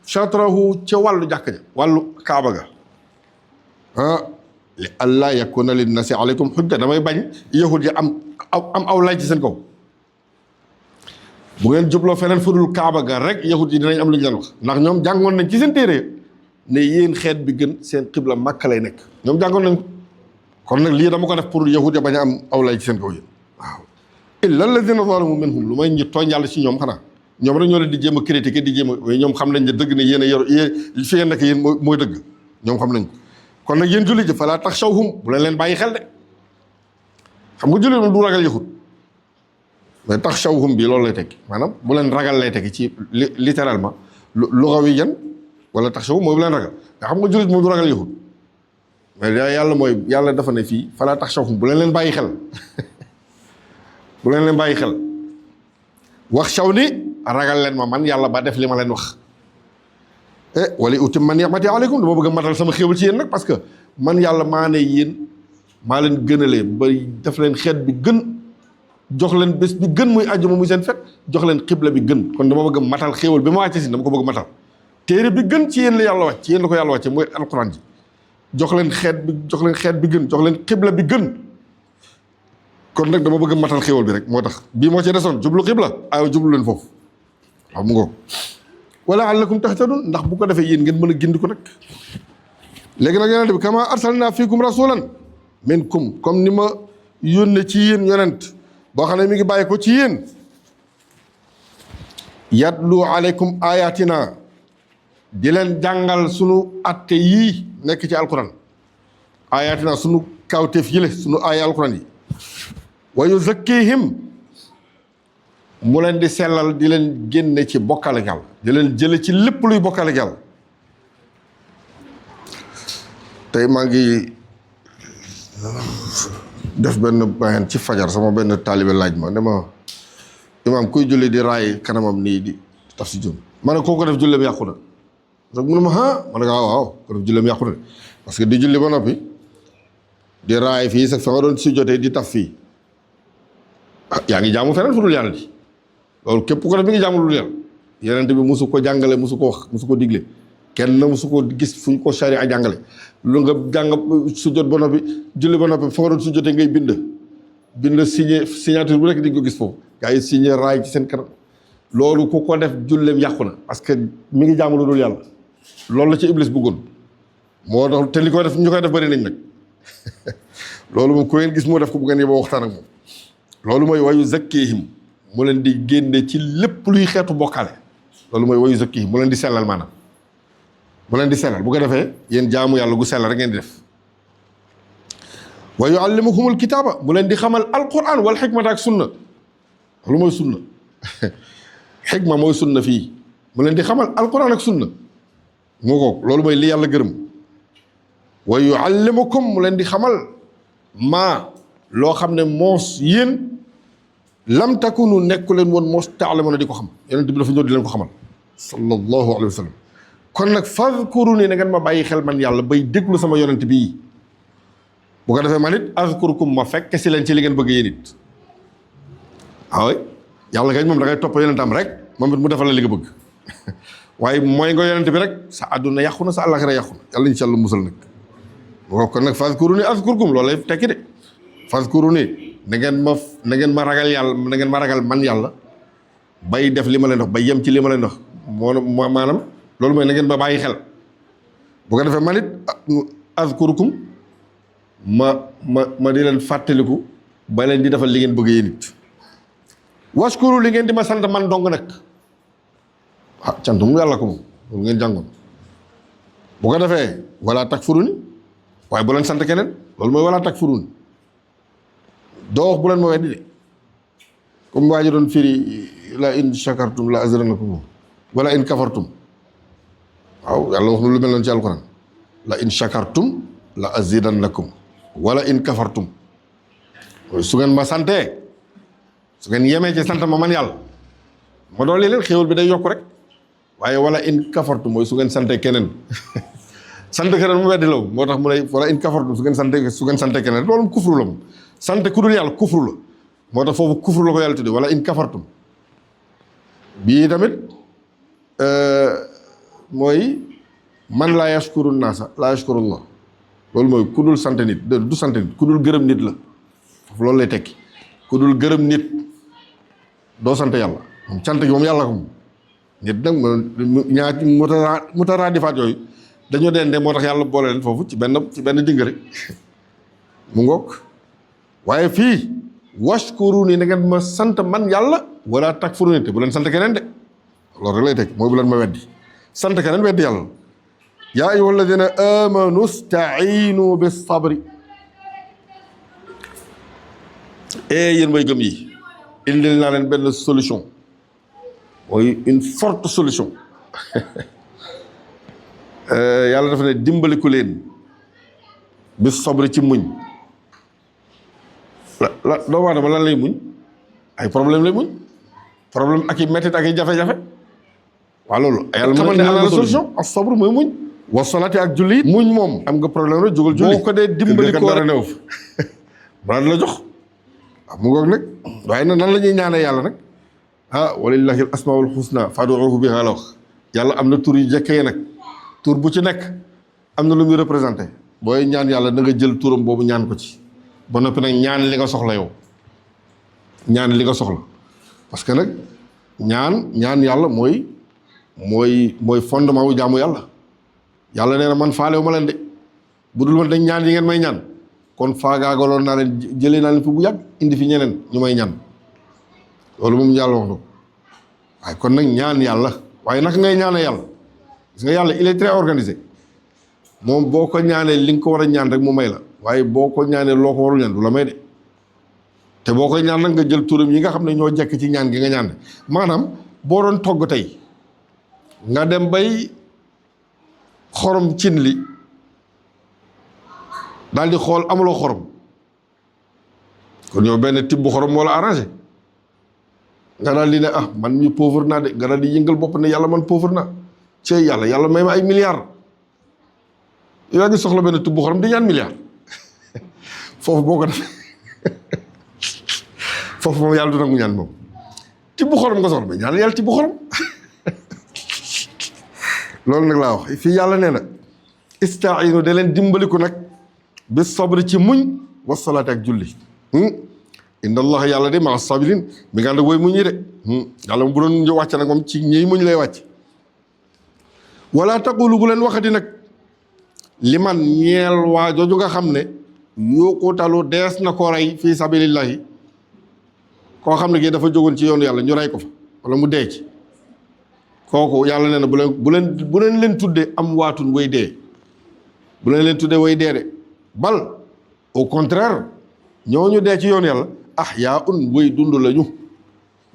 shatrahu ca wàllu jàkk ja wàllu kaaba ga li allah yakuna linnasi aleykum xujja damay bañ yahud yi am aw lay ci seen kaw bu ngeen jubloo feneen fudul kaaba ga rek yahud yi dinañ am lu ñu leen wax ndax ñoom jàngoon nañ ci seen téere ne yéen xeet bi gën seen xibla Makka lay nekk ñoom jàngoon nañ ko kon nag lii dama ko def pour yahud ya bañ a am aw lay ci seen kaw yéen waaw illa alladina zalamu minhum lu may ñi tooñ yàlla ci ñoom xanaa ñoom rek ñoo leen di jéem a critiquer di jéem a waaye ñoom xam nañ ne dëgg ne yéen a yor fi ngeen nekk yéen mooy dëgg ñoom xam nañ ko kon nag yéen julli ji falaa taxshawhum bu leen bàyyi xel de xam nga julli moom du ragal yahud mais taxshawhum bi loolu lay tekki maanaam bu leen ragal lay tekki ci littéralement lugawiyan wala taxshawhum mooy bu leen ragal nga xam nga jullit moom du ragal yahud mais yàlla mooy yàlla dafa ne fii falaa taxshawhum bu leen bàyyi xel bu leen bàyyi xel wax shaw ni ragal leen ma man yàlla ba def li ma leen wax wala utimma ni'mati aleykum dama bëgg a matal sama xéewal ci yéen nag parce que man yàlla maa ne yéen maa leen gënalee ba def leen xeet bi gën jox leen bés bi gën muy àjjuma muy seen fet jox leen xibla bi gën kon dama bëgg a matal xéewal bi ma wàcce si dama ko bëgg a matal téere bi gën ci yéen la yàlla wàcc ci yéen la ko yàlla wàcce mooy alquran ji jox leen xeet bi gën jox leen xibla bi gën kon nag dama bëgg a matal xéewal bi rek moo tax bii moo ci desoon jublu xibla aywa jublu leen foofu waaw mu ngoo wala allakum tahtadun ndax bu ko defee yéen ngeen mën a gindi ko nag léegi nag yonent bi kama arsalna fiikum rasulan minkum comme ni ma yónne ci yéen yonent boo xam ne mi ngi bàyyi ko ci yéen yatlu aleykum ayatina di leen jàngal sunu atte yii nekk ci alquran ayatina sunu kawteef yële sunu aaya alquran yi wa yuzakkihim mu leen di sellal di leen génne ci bokkale ak yàlla di leen jële ci lépp luy bokkale ak yàlla tey maa ngi def benn bayaan ci fajar sama benn taalibe laaj ma ne ma imaam kuy julli di raay kanamam nii di taf si jëm ma ne koo ko def julleem yàqu na donc mu ne ma ma ne ko waaw ko def julleem yàqu na de parce que di julli ba noppi di raay fii sax fa nga doon si jotee di taf fii yaa ngi jaamu feneen fu dul yàlla di loolu képp ko def mi ngi jaamu lu dul yàlla yeneen bi musu ko jàngale musu ko wax musu ko digle kenn musu ko gis fu ñu ko sari a jàngale lu nga jàng sujjóot ba noppi julli ba noppi fa nga doon sujjóotee ngay bind signature bu nekk di nga ko gis foofu gaa yi signé raay ci seen kanam loolu ku ko def julleem yàqu na parce que mi ngi jaamu lu dul yàlla loolu la ci iblis bëggoon moo tax te li koy def ñu koy def bëri nañ nag loolu moom ku ngeen gis moo def ko bu ngeen yeboo waxtaan ak moom loolu mooy wayu zakkihim mu leen di génne ci lépp luy xeetu bokkaale loolu mooy wayu zakkihim mu leen di sellal maanaam mu leen di sellal bu ko defee yéen jaamu yàlla gu sellal rek ngeen di def wa yuallimukumul kitaaba mu leen di xamal alquran wal xikmata ak sunna loolu mooy sunna xikma mooy sunna fii mu leen di xamal alquran ak sunna moo ko loolu mooy li yàlla gërëm wa yuallimukum mu leen di xamal maa loo xam ne moos yéen lam takunu nekku leen woon moos taalamoon di ko xam yonent bi dafa ñëw di leen ko xamal sallallahu alayhi wa sallam kon nag fadkuruni na ngeen ma bàyyi xel man yàlla bay déglu sama yonent bii bu ko defee man it azkurkum ma fekk si leen ci li ngeen bëgg yéen it waaw yàlla kay moom da ngay topp yonentam rek moom it mu defal la li nga bëgg waaye mooy nga yonent bi rek sa àdduna yàqu na sa àllaxira yàqu na yàlla incha allah musal nag bu kon nag fadkuruni azkurkum loolu lay tekki de fadkuruni na ngeen ma ragal yàlla na ngeen ma ragal man yàlla bay def li ma leen wax bay yem ci li ma leen wax moo maanaam loolu mooy na ngeen ma bàyyi xel bu ko defee man it azkurkum ma di leen fàttaliku ba leen di defal li ngeen bëgg yéen it waskuru li ngeen di ma sant man dong nag cant mu yàlla ko moom loolu ngeen jàngoon bu ko defee wala takfuruni waaye bu leen sant keneen loolu mooy wala takfuruni doo wax bu leen ma weddi de comme waa ji doon firi la in shakartum la azidanakum wala in kafartum waaw yàlla wax na lu mel noonu ci alquran la in shakartum la azidannakum wala in kafartum su ngeen ma santee su ngeen yemee ci sant ma man yàlla ma doole leen xéewal bi day yokk rek waaye wala in kafartum mooy su ngeen santee keneen sant keneen mu weddi la moo tax mu ne wala in kafartum su ngeen santee keneen loolu kufru la moom sant ku dul yàlla kufru la moo tax foofu kufru la ko yàlla tudde wala in kafartum bii tamit mooy man laa yashkuru naasa laa yashkurullah loolu mooy ku dul sant nit du sant nit ku dul gërëm nit la foofu loolu lay tekki ku dul gërëm nit doo sant yàlla moom sant gi moom yàlla ko moom nit nag ñaar mutaraadifaat yooyu dañoo dende moo tax yàlla boole leen foofu ci benn ding rek mu ngoog waaye fii washkuru ni na ngeen ma sant man yàlla wala takfuruni te bu leen sant keneen de loolu rek lay tekki mooy bu leen ma weddi sant keneen weddi yàlla yaa ayyuha alladina amanu stainu bis sabri yéen may gëm yi indil naa leen benn solution mooy une forte solution yàlla dafa ne dimbaliku leen bis sabri ci muñ la doomu aadama lan lay muñ ay problème lay muñ problème ak i mettit ak i jafe-jafe waaw loolu yàlla xamal ne am na solution as sabr mooy muñ wa salaati ak julli muñ moom am nga problème rek jógal julli boo ko dee dimbali ko dara new balaa la jox waaw mu ngoog nag waaye nag nan la ñuy ñaanee yàlla nag walillahi al asmaul husna fad'uhu biha la wax yàlla am na tur yu jekkee nag tur bu ci nekk am na lu muy représenté booy ñaan yàlla da nga jël turam boobu ñaan ko ci ba noppi nag ñaan li nga soxla yow ñaan li nga soxla parce que nag ñaan yàlla mooy fondement wu jaamu yàlla yàlla nee na man faalewu ma leen de bu dul man dañ ñaan yi ngeen may ñaan kon faagaagaloon naa leen jëlee naa leen fi bu yàgg indi fi ñeneen ñu may ñaan loolu moom yàlla wax na ko waaye kon nag ñaan yàlla waaye naka ngay ñaanee yàlla gis nga yàlla il est très organisé moom boo ko ñaanee li nga ko war a ñaan rek mu may la waaye boo ko ñaanee loo ko warul ñaan du la may de te boo koy ñaan nag nga jël turam yi nga xam ne ñoo jekk ci ñaan gi nga ñaan maanaam boo doon togg tey nga dem bay xorom cin li daal di xool amuloo xorom kon yow benn tibb xorom moo la arrangé nga daal di ne ah man mi pauvre naa de nga daal di yëngal bopp ne yàlla man pauvre naa cee yàlla may ma ay milliards yaa ngi soxla benn tibb xorom di ñaan milliards foofu boo ko defee foofu moom yàlla du nangu ñaan moom tibb xorom nga soxla ba ñaan yàlla tibb xorom loolu nag laa wax fii yàlla nee na istaayinu da leen dimbaliku nag bi sabri ci muñ wa salaati ak julli inna allah yàlla de maa sabirin mi nga ànd ak woy muñ ñi de yàlla bu doon wàcc nag moom ci ñiy muñ lay wàcc wala taqulu bu leen waxati nag li man ñeel waa jooju nga xam ne yuqutalu dees na ko rey fii sabilillahi koo xam ne kii dafa jógoon ci yoonu yàlla ñu rey ko fa wala mu dee ci kooku yàlla nee na bu leen tuddee am waatun way dee bu leen tuddee way dee de bal au contraire ñooñu dee ci yoonu yàlla ahyaa'un way dund lañu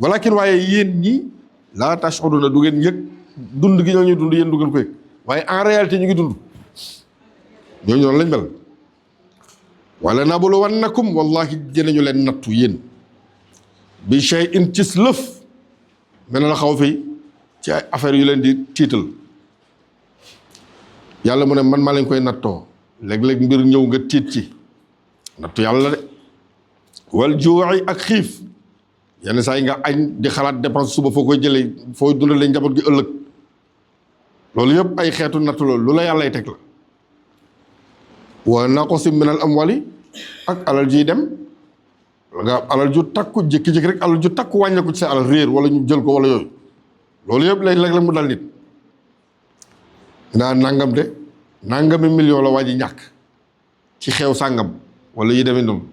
walakin waaye yéen ñi laa tash'uruna du ngeen yëg dund gi ñooñu dund yéen du ngeen ko yëg waaye en réalité ñu ngi dund ñooñu noonu lañ mel wala nabluwannakum wallahi dinañu leen nattu yéen bi shay'in ci lëf mel na la xaw fi ci ay affaire yu leen di tiital yàlla mu ne man maa leen koy nattoo léeg-léeg mbir ñëw nga tiit ci nattu yàlla la de wal juu'i ak xiif yenn saa yi nga añ di xalaat dépense suba foo koy jëlee foo dundalee njaboot gi ëllëg loolu yëpp ay xeetu nattu loolu lu la yàllay teg la wa naqsin minal amwali ak alal jiy dem nga alal ju takku jékki-jékki rek alal ju takku wàññeeku ci sa alal réer wala ñu jël ko wala yooyu loolu yëpp léeg-léeg la mu dal nit naa nangam de nangami million la waa ji ñàkk ci xew sàngam wala yi demee noonu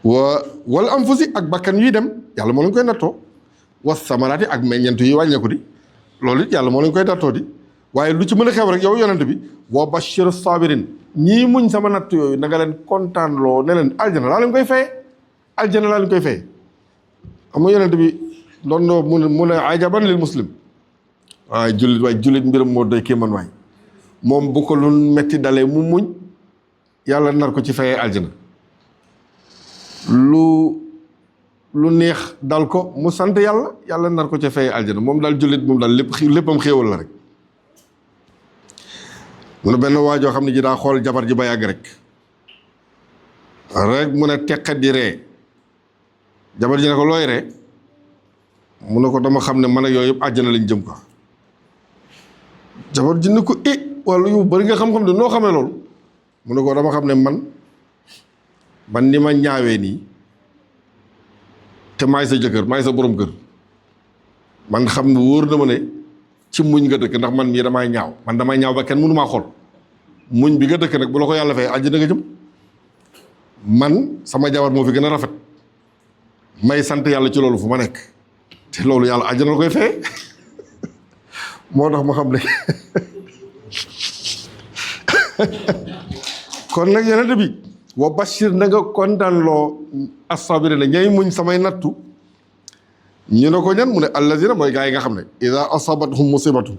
wala anfusi ak bakkan yuy dem yàlla moo leen koy nattoo was samaraati ak meññeent yi wàññeeku di loolu it yàlla moo leen koy nattoo di waaye lu ci mën a xew rek yow yonent bi wa bashir sabirin ñii muñ sama natt yooyu na nga leen kontaan loo ne leen aljana laa leen koy feye aljana laa leen koy feye xam nga yonent bi doon no mu ne ajaban lil muslim waaye jullit mbiram moo doy kii man waay moom bu ko lu metti dalee mu muñ yàlla nar ko ci fayee aljana lu neex dal ko mu sant yàlla nar ko ci fayee aljana moom daal jullit moom daal léppam xéewal la rek mu ne benn waajoo xam ne ji daa xool jabar ji ba yàgg rek mu ne teqat di ree jabar ji ne ko looy ree mu ne ko dama xam ne man ak yooyu yëpp àjjana lañ jëm ko jabar ji ne ko wala yu bari nga xam-xam de noo xamee loolu mu ne ko dama xam ne man ni ma ñaawee nii te maay sa jëkkër maay sa borom kër man xam ne wóor na ma ne ci muñ nga dëkk ndax man mii damay ñaaw man damay ñaaw ba kenn mënu maa xool muñ bi nga dëkk nag bu la ko yàlla fay àjjana nga jëm man sama jabar moo fi gën a rafet may sant yàlla ci loolu fu ma nekk te loolu yàlla àjjana la koy fay moo tax ma xam ne kon nag yonent bi wa bashir na nga kontaan loo as-sabirina ñay muñ samay nattu ñu ne ko ñan mu ne allazina mooy gaa yi nga xam ne ida asabathum musibatu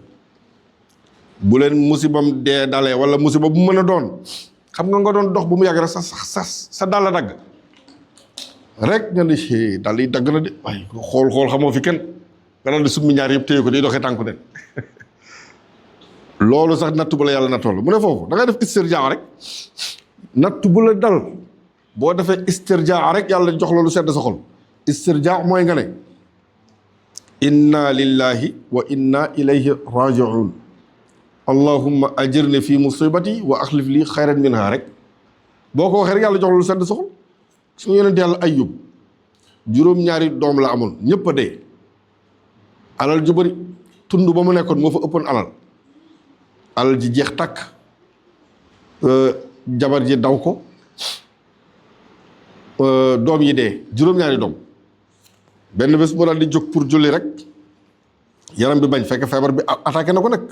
bu leen musibam dee dalee wala musiba bu mën a doon xam nga doon dox bu mu yàgg rek sa dàll dagg rek nga ni dàll yi dagg na de waaye xool xamoo fi kenn nga daal di summi ñaar yëpp téye ko di doxee tànku nen loolu sax natt bu la yàlla nattool mu ne foofu da ngay def istirjaa rek natt bu la dal boo defee istirjaa rek yàlla jox la lu sedd sa xol istirjaa mooy nga ne inna lillahi wa inna ilayhi raji'un allahumma ajirni fi musibati wa axlif li xayran minha rek boo ko waxee rek yàlla jox la lu sedd sa xol suñu yonent yàlla Ayyub juróom-ñaari doom la amoon ñëpp a dee alal ju bëri tund ba mu nekkoon moo fa ëppoon alal ji jeex takk jabar ji daw ko doom yi dee juróom-ñaari doom benn bés mu daal di jóg pour julli rek yaram bi bañ fekk feebar bi attaqué na ko nag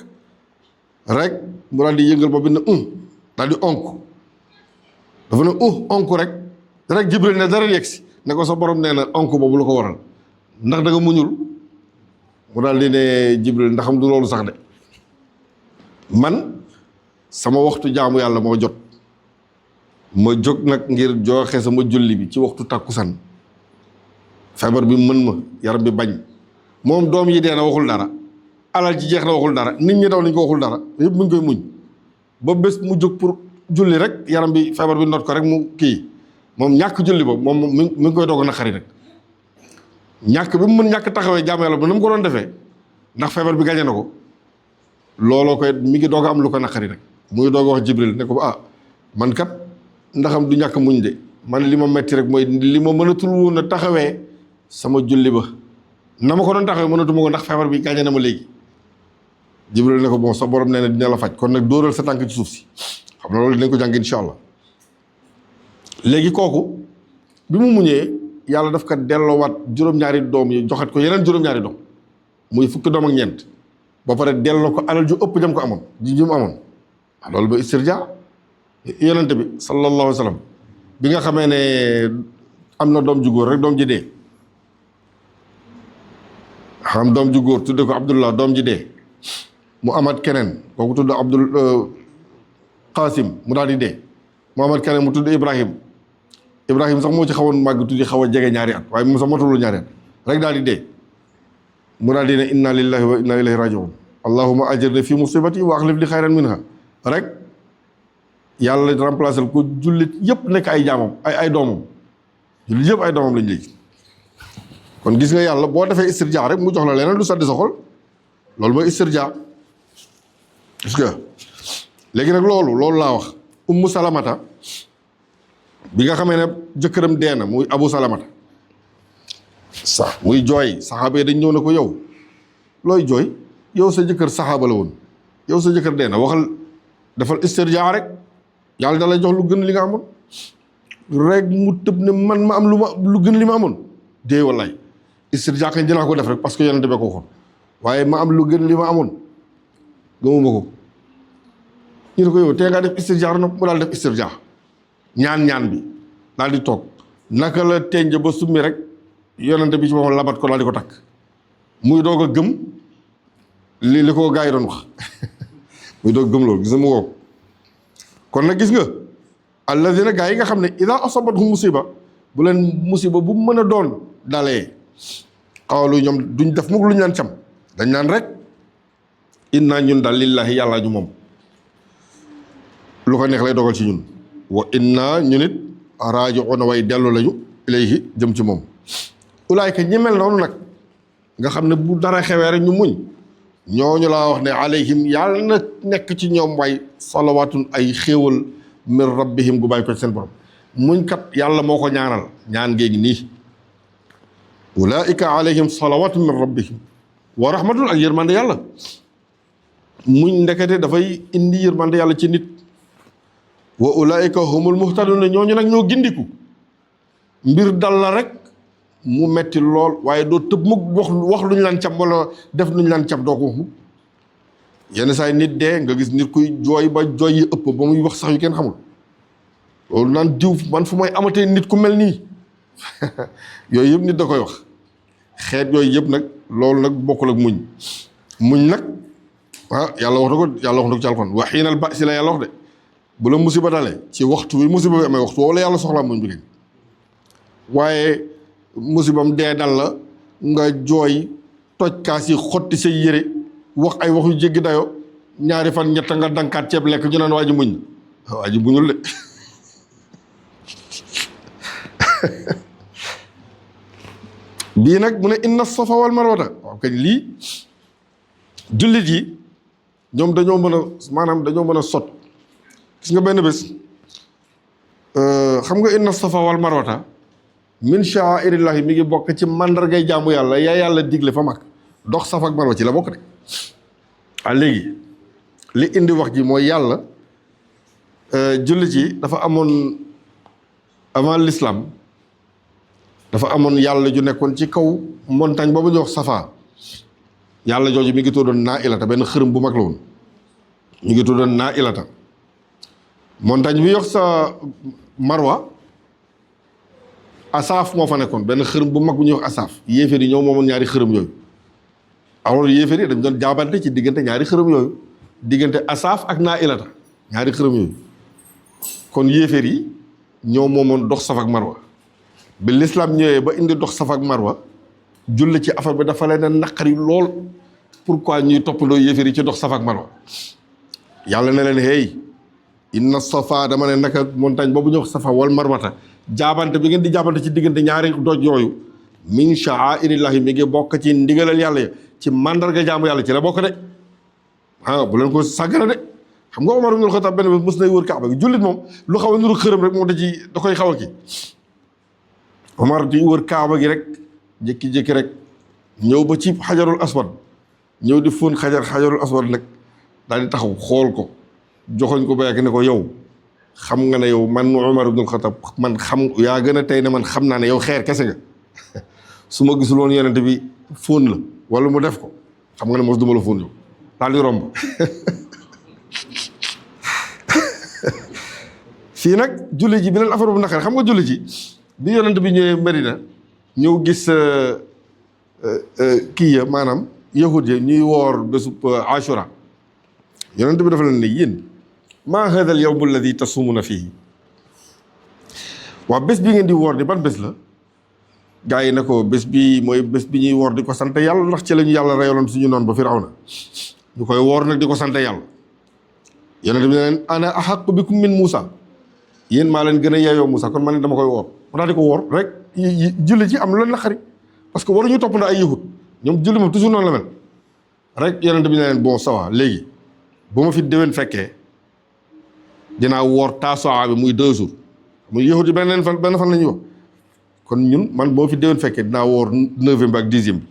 rek mu daal di yëngal boobu ne daal di onk dafa ne onk rek Jibril ne dara yegg si ne ko sa borom nee na onk boobu lu ko waral ndax da nga muñul mu daal di ne Jibril ndaxam du loolu sax de man sama waxtu jaamu yàlla moo jot ma jóg nag ngir joxe sama julli bi ci waxtu takkusaan feebar bi mën ma yaram bi bañ moom doom yi dee na waxul dara alal ci jeex na waxul dara nit ñi daw nañ ko waxul dara yëpp mu ngi koy muñ ba bés mu jóg pour julli rek yaram bi feebar bi not ko rek mu kii moom ñàkk julli boobu moom mi ngi koy doog a naqari rek ñàkk bi mu mën ñàkk taxawee jaamu yàlla ba na mu ko doon defee ndax feebar bi gañe na ko looloo koy mi ngi doog a am lu ko naqari rek muy doog a wax Jibril ne ko ah man kat ndaxam du ñàkk muñ de man li ma metti rek mooy li ma mënatul woon a taxawee sama julli ba na ma ko doon taxawee mënatuma ko ndax feebar bi gañe na ma léegi Jibril ne ko bon sa borom nee na dina la faj kon nag dóoral sa tànk ci suuf si xam na loolu dinañ ko jàng incha allah léegi kooku bi mu muñee yàlla daf ko delloowaat juróom-ñaari doom yi joxat ko yeneen juróom-ñaari doom muy fukki doom ak ñeent ba pare delloo ko alal ju ëpp jam ko amoon ji mu amoon loolu ba istirja yonente bi sallallahu alayhi wa sallam bi nga xamee ne am na doom ju góor rek doom ji dee xam doom ju góor tudde ko Abdullah doom ji dee mu amaat keneen kooku tudd Abdul Qasim mu daal di dee mu amaat keneen mu tudd Ibrahim sax moo ci xawoon màgg tuddi xaw a jege ñaari at waaye moom sax matulul ñaari at rek daal di dee mu daal di ne inna lillahi wa inna ilayhi rajiun allahumma ajirni fi musibati wa axlif li xayran minha rek yàlla remplacer ko jullit yëpp nekk ay jaamam ay doomam jullit yëpp ay doomam lañ léegi kon gis nga yàlla boo defee istirja rek mu jox la leneen lu sedd sa xol loolu mooy istirja gis nga léegi nag loolu laa wax ummu salamata bi nga xamee ne jëkkëram dee na muy abu salamata sax muy jooy saxaaba yi dañ ñëw ne ko yow looy jooy yow sa jëkkër saxaaba la woon yow sa jëkkër dee na waxal defal istirja rek yàlla da lay jox lu gën li nga amoon rek mu tëb ne man ma am lu gën li ma amoon dee wallaay istirja kañ dinaa ko def rek parce que yonente bee ko waxoon waaye ma am lu gën li ma amoon gëmuma ko ñu ne ko yow tee ngaa def istirja na mu daal def istirja ñaan bi daal di toog naka la tenj ba summi rek yonente bi ci boppam labat ko daal di ko takk muy doog a gëm li ko gaa yi doon wax muy doog gëm loolu gis nga mu woo kon nag gis nga alladina gaa yi nga xam ne ida asabathum musiba bu leen musiba bu mën a doon dalee xawalu ñoom duñ def mukk lu ñu naan cam dañ naan rek inna ñun daal lillahi yàllaa ñu moom lu ko neex lay dogal ci ñun wa inna ñu nit raaji'uuna way dellu lañu ilayhi jëm ci moom ulaayka ñi mel noonu nag nga xam ne bu dara xewee rek ñu muñ ñooñu laa wax ne alayhim yàlla na nekk ci ñoom waay salawaatun ay xéewal min rabbihim gu bàyyi ko ci seen borom muñ kat yàlla moo ko ñaanal ñaan géegi nii ulaayka alayhim salawaatun min rabbihim wa rahmatun ak yërmande yàlla muñ ndekete dafay indi yërmande yàlla ci nit wa ulaayka humul muhtadun ñooñu nag ñoo gindiku mbir dal la rek mu metti lool waaye doo tëb mukk wax lu ñu laan cam wala def lu ñu laan cam doo ko wax mukk yenn saa yi nit dee nga gis nit kuy jooy ba jooy yi ëpp ba muy wax sax yu kenn xamul loolu naan diw man fu may amatee nit ku mel nii yooyu yëpp nit da koy wax xeet yooyu yëpp nag loolu nag bokkul ak muñ nag yàlla wax na ko ci alxuraan wa xiinal ba'si la yàlla wax de bu la musiba dalee ci waxtu bi musiba bi amee waxtu wala yàlla soxlaa muñ bi leen waaye musibam dee dal la nga jooy toj kaas yi xotti say yére wax ay wax yu jéggi dayo ñaari fan ñett nga dankaat ceeb lekk ñu naan waa ji muñ na waa ji muñul de bii nag mu ne inna safa wal marwata waaw kañ lii jullit yi ñoom dañoo mën a sot gis nga benn bés xam nga inna safa wal marwata min sha'airillahi mi ngi bokk ci mandargay jaamu yàlla yaa yàlla digle fa mag dox safa ak marwa ci la bokk de léegi li indi wax ji mooy yàlla jullit yi dafa amoon avant l'islam dafa amoon yàlla ju nekkoon ci kaw montagne boobu ñuy wax safa yàlla jooju mi ngi tuddoon naa ilata benn xërëm bu mag la woon mi ngi tuddoon naa ilata montagne bi yox sa marwa asaaf moo fa nekkoon benn xërëm bu mag bu ñuy wax asaaf yéeféer yi ñoo moomoon ñaari xërëm yooyu alors yéeféer yi dañ doon jaabante ci diggante ñaari xërëm yooyu diggante asaaf ak naa ilata ñaari xërëm yooyu kon yéeféer yi ñoo moomoon dox Safa ak Marwa bi l'islam ñëwee ba indi dox Safa ak Marwa julli ci affaire bi dafa leen a naqari lool pourquoi ñuy toppandoo yéefar yi ci dox Safa ak Marwa yàlla ne leen hey inna safa dama ne naka montagne boobu ñu wax Safa wal Marwata jaabante bi ngeen di jaabante ci diggante ñaari doj yooyu min sha'airillahi mi ngi bokk ci ndigalal yàlla ya ci mandarga jaamu yàlla ci la bokk de bu leen ko sàggana de xam nga Omar ibn Khattab benn bés mës nay wër Kaaba gi jullit moom lu xaw a nuru xërëm rek moom da koy xaw a kii Omar di wër Kaaba gi rek jékki-jékki rek ñëw ba ci xajarul aswad ñëw di fóon xajarul aswad nag daal di taxaw xool ko joxoñ ko ba yàgg ne ko yow xam nga ne yow man Omar ibn Khattab man xam yaa gën a tey ne man xam naa ne yow xeer kese nga su ma gisul woon yonent bi fóon la wala mu def ko xam nga ne mos duma la fóon yow daal di romb fii nag julli ji beneen affaire bu naqare xam nga julli ji bi yonent bi ñëwee Medina ñëw gis kii ya maanaam yahud ya ñuy woor bésub Ashura yonent bi dafa leen ne yéen maa hada al yawm alladi tasumuna fii waaw bés bi ngeen di woor di ban bés la gaa yi ne ko bés bi mooy bés bi ñuy woor di ko sant yàlla ndax ci la ñu yàlla reyaloon suñu noon ba Firawna ñu koy woor nag di ko sant yàlla yonent bi ne leen ana ahaqu bikum min Muusa yéen maa leen gën a yeeyoo Muusa kon man dama koy woor mu daal di ko woor rek julli ci am lu leen naqari parce que waruñu toppandoo ay yahud ñoom julli moom toujours noonu la mel rek yonent bi ne leen bon ça va léegi bu ma fi déwén fekkee dinaa woor Tasuwaa bi muy 2 jours muy yahud yi benn fan la ñuy wax kon ñun man boo fi déwén fekkee dinaa woor 9e bi ak 10e bi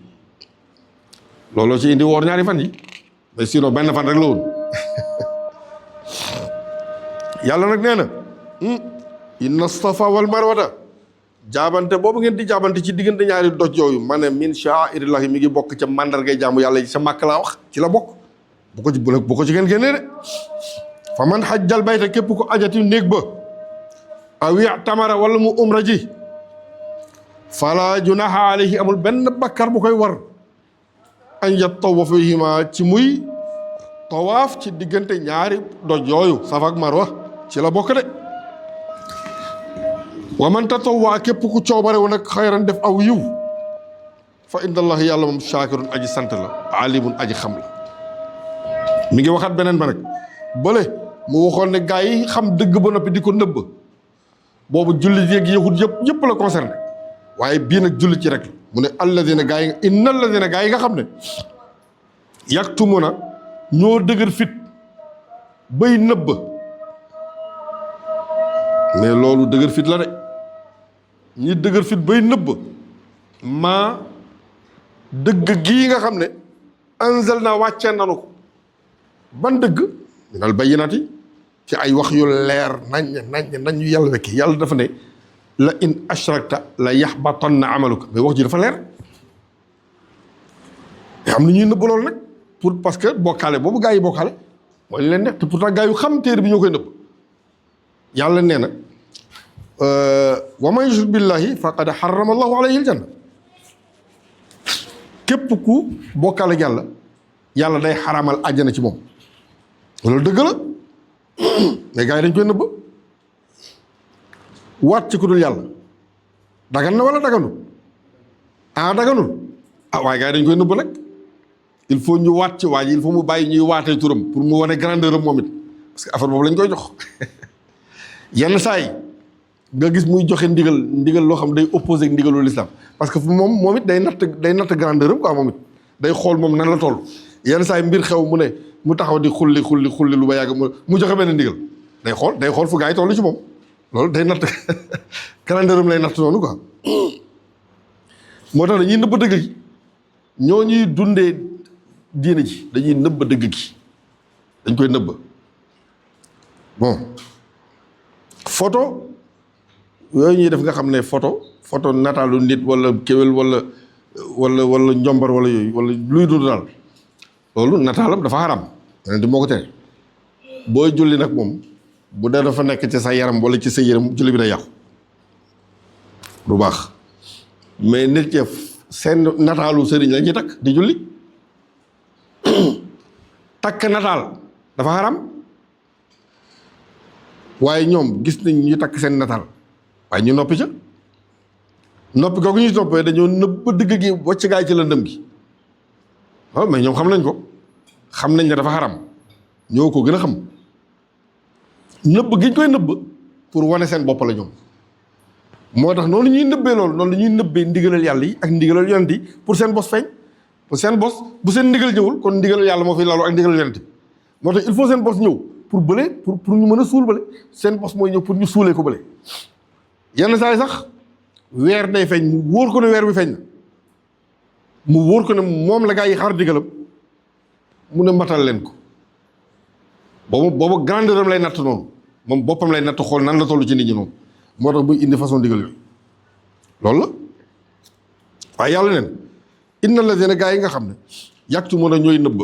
looloo ci indi woor ñaari fan yi mais sinon benn fan rek la woon yàlla nag nee na inna safa wal marwata jaabante boobu ngeen di jaabante ci diggante ñaari doj yooyu ma ne min sha'airillahi mi ngi bokk ca mandargay jaamu yàlla yi sa màkk laa wax ci la bokk bu ko ci ngeen génnee de fa man hajjal bayta képp ko ajati néeg ba aw i'tamara wala mu umra ji fala junaha alayhi amul benn bakkar bu koy war an yatawafa fihima ci muy tawaaf ci diggante ñaari doj yooyu Safa ak Marwa ci la bokk de wa man tatawwa képp ku coobare wu nag xayran def aw yiw fa inda allahi yàlla moom shaakirun aji sant la alimun aji xam la mi ngi waxaat beneen ba nag bële mu waxoon ne gaa yi xam dëgg ba noppi di ko nëbb boobu jullit yeeg yahud yëpp la concerné waaye bii nag jullit ci rek mu ne alladina gaa yi inna alladina gaa yi nga xam ne yaktumuna ñoo dëgër fit bay nëbb mais loolu dëgër fit la de ñi dëgër fit bay nëbb maa dëgg gii nga xam ne anzal naa wàccee nanu ko ban dëgg minal bayyinaati ci ay wax yu leer nañ yu yàlla wekki yàlla dafa ne la in ashrakta la yaxbatanna amaluka mais wax ji dafa leer am na ñuy nëbb loolu nag pour parce que bokkaale boobu gaa yi bokkaale mooy leen neex te pourtant gaa yu xam téere bi ñoo koy nëbb yàlla nee na wa man yushrik billahi faqad harrama allahu alayhi aljanna képp ku bokkaale ak yàlla day xaraamal àjjana ci moom loolu dëgg la mais gaa yi dañ koy nëbb waat ci ku dul yàlla dagan na wala daganul daganul waaye gaa yi dañ koy nëbb nag il faut ñu waat ci waa ji il faut mu bàyyi ñuy waatee turam pour mu wane grandeur am moom it parce que affaire boobu lañ koy jox yenn saa yi nga gis muy joxe ndigal loo xam day opposé ak ndigalu l'islam parce que moom it day natt grandeur am quoi moom it day xool moom nan la toll yenn saa yi mbir xew mu ne mu taxaw di xulli lu ba yàgg mu joxe benn ndigal day xool fu gaa yi toll ci moom loolu day natt grandeur am lay natt noonu quoi moo tax dañuy nëbb dëgg gi ñoo ñuy dundee diine ji dañuy nëbb dëgg gi dañ koy nëbb bon photo yooyu ñuy def nga xam ne photo nataalu nit wala kéwél wala njombar wala yooyu wala luy dund daal loolu nataalam dafa xaram yeneen di moo ko tere booy julli nag moom bu dee dafa nekk ci sa yaram wala ci sa yaram julli bi day yàqu du baax mais nit ñi seen nataalu sëriñ la ñuy takk di julli takk nataal dafa xaram waaye ñoom gis nañ ñu takk seen nataal waaye ñu noppi ca noppi kooku ñuy toppee dañoo nëbb dëgg gi wacc gaay ci lëndëm gi waaw mais ñoom xam nañ ko xam nañ ne dafa xaram ñoo ko gën a xam nëbb gi ñu koy nëbb pour wane seen bopp la ñoom moo tax noonu ñuy nëbbee loolu noonu la ñuy nëbbee ndigalal yàlla yi ak ndigalal yonent yi pour seen bos feeñ pour seen bos bu seen ndigal ñëwul kon ndigalal yàlla moo fi lalu ak ndigalal yonent moo tax il faut seen bos ñëw pour bële pour ñu mën a suul bële seen bos mooy ñëw pour ñu suulee ko bële yenn saa yi sax weer day feeñ mu wóor ko ne weer bi feeñ na mu wóor ko ne moom la gaa yi xaar digalam mu ne matal leen ko boobu grandeur am lay natt noonu moom boppam lay natt xool nan la toll ci nit ñi noonu moo tax buy indi façon digal yooyu loolu la waaye yàlla neen inna lazina gaa yi nga xam ne yaktumuna ñooy nëbb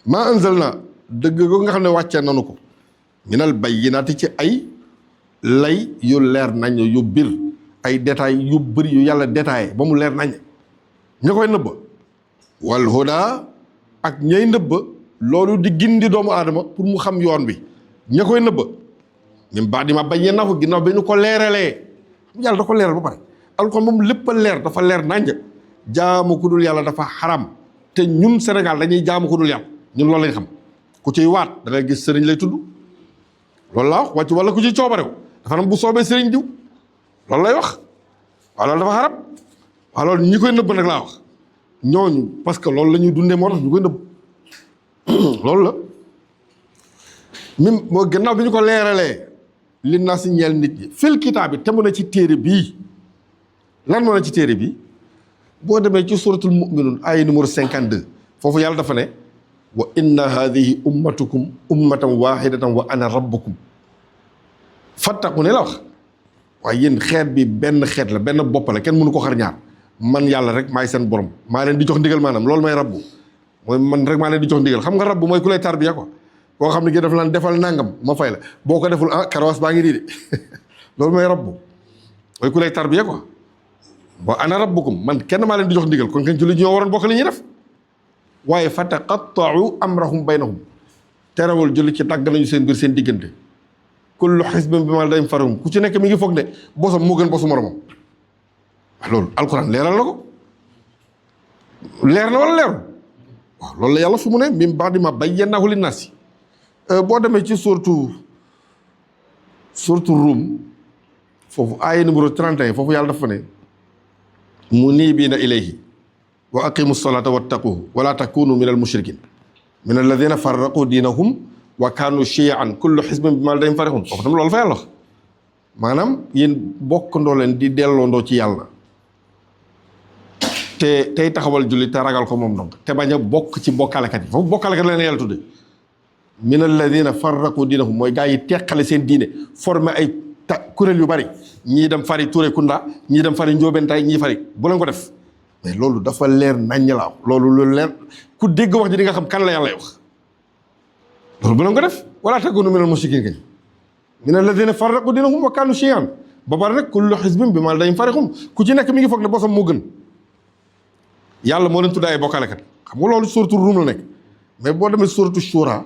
maa anzalna dëgg ko nga xam ne wàccee nanu ko minal bayyinaati ci ay lay yu leer nañ yu bir ay détails yu bëri yu yàlla détaillé ba mu leer nañ ña koy nëbb wal huda ak ñay nëbb loolu di gindi doomu aadama pour mu xam yoon bi ña koy nëbb min ba'di ma bayyanahu ginnaaw bi ñu ko leeralee yàlla da ko leeral ba pare alxuraan moom lépp a leer dafa leer nañ jaamu ku dul yàlla dafa xaram te ñun Sénégal dañuy jaamu ku dul yàlla ñun loolu lañ xam ku ciy waat da ngay gis sëriñ lay tudd loolu laa wax wàcc wala ku ciy coobarew dafa nam bu soobee sëriñ diw loolu lay wax waaw loolu dafa xaram waaw loolu ñi koy nëbb nag laa wax ñooñu parce que loolu la ñuy dundee moo tax ñu koy nëbb loolu la même moo gannaaw bi ñu ko leeralee li naa si ñeel nit ñi fil kitaab bi te mu ne ci téere bii lan moo ne ci téere bii boo demee ci suratul mu'minun ay numéro 52 foofu yàlla dafa ne wa inna hadihi ummatukum ummatan wahidatan wa ana rabbukum fattaqu ne la wax waaye yéen xeet bi benn xeet la benn bopp la kenn mënu ko xar ñaar man yàlla rek maay seen borom maa leen di jox ndigal maanaam loolu may rabbu mooy man rek maa leen di jox ndigal xam nga rabbu mooy ku lay tarbiya quoi koo xam ne gi daf laan defal nangam ma fay la boo ko deful karawaas baa ngi nii de loolu mooy rabbu mooy ku lay tarbiya quoi wa ana rabbukum man kenn maa leen di jox ndigal kon kenn ci lu ñoo waroon bokk li ñuy def waaye fa taqatta'u amrahum baynahum terewul julli ci dagg nañu seen biir seen diggante kullu xisbin bimaa ladayhim farihun ku ci nekk mi ngi foog ne bosam moo gën bosu moromam loolu alquran leeral na ko leer na wala leerul waaw loolu la yàlla fu mu ne min ba'di ma bayyanahu linnaasi boo demee ci surtout Rum foofu aaya numéro 31 foofu yàlla dafa ne muniibiina ilayhi wa aqimu salata wattaquhu wala takunu min al mushrikin min alladina farraqu diinahum wa kaanu chiyan kullu xisbin bimaa ladayhim farihun foofu tam loolu fa yàlla wax maanaam yéen bokkandoo leen di delloondoo ci yàlla te tey taxawal julli te ragal ko moom donc te bañ a bokk ci bokkalekat yi foofu bokkalekat la leen yàlla tudde min alladina farraqu diinahum mooy gaa yi teqale seen diine formé ay kuréel yu bari ñii dem fari Touré Kunda ñii dem fari Njóobentaay ñii fari bu leen ko def mais loolu dafa leer naññ la loolu lu leer ku dégg wax ji di nga xam kan la yàlla wax loolu bu leen ko def wala takunu minal mushrikiin kañ min alladina farraqu diinahum wa kaanu shiyan ba pare rek kullu xisbin bimaa ladayhim farihun ku ci nekk mi ngi foog ne bosam moo gën yàlla moo leen tudd ay bokkalekat xam nga loolu suuratu Rum la nekk mais boo demee suuratu Shura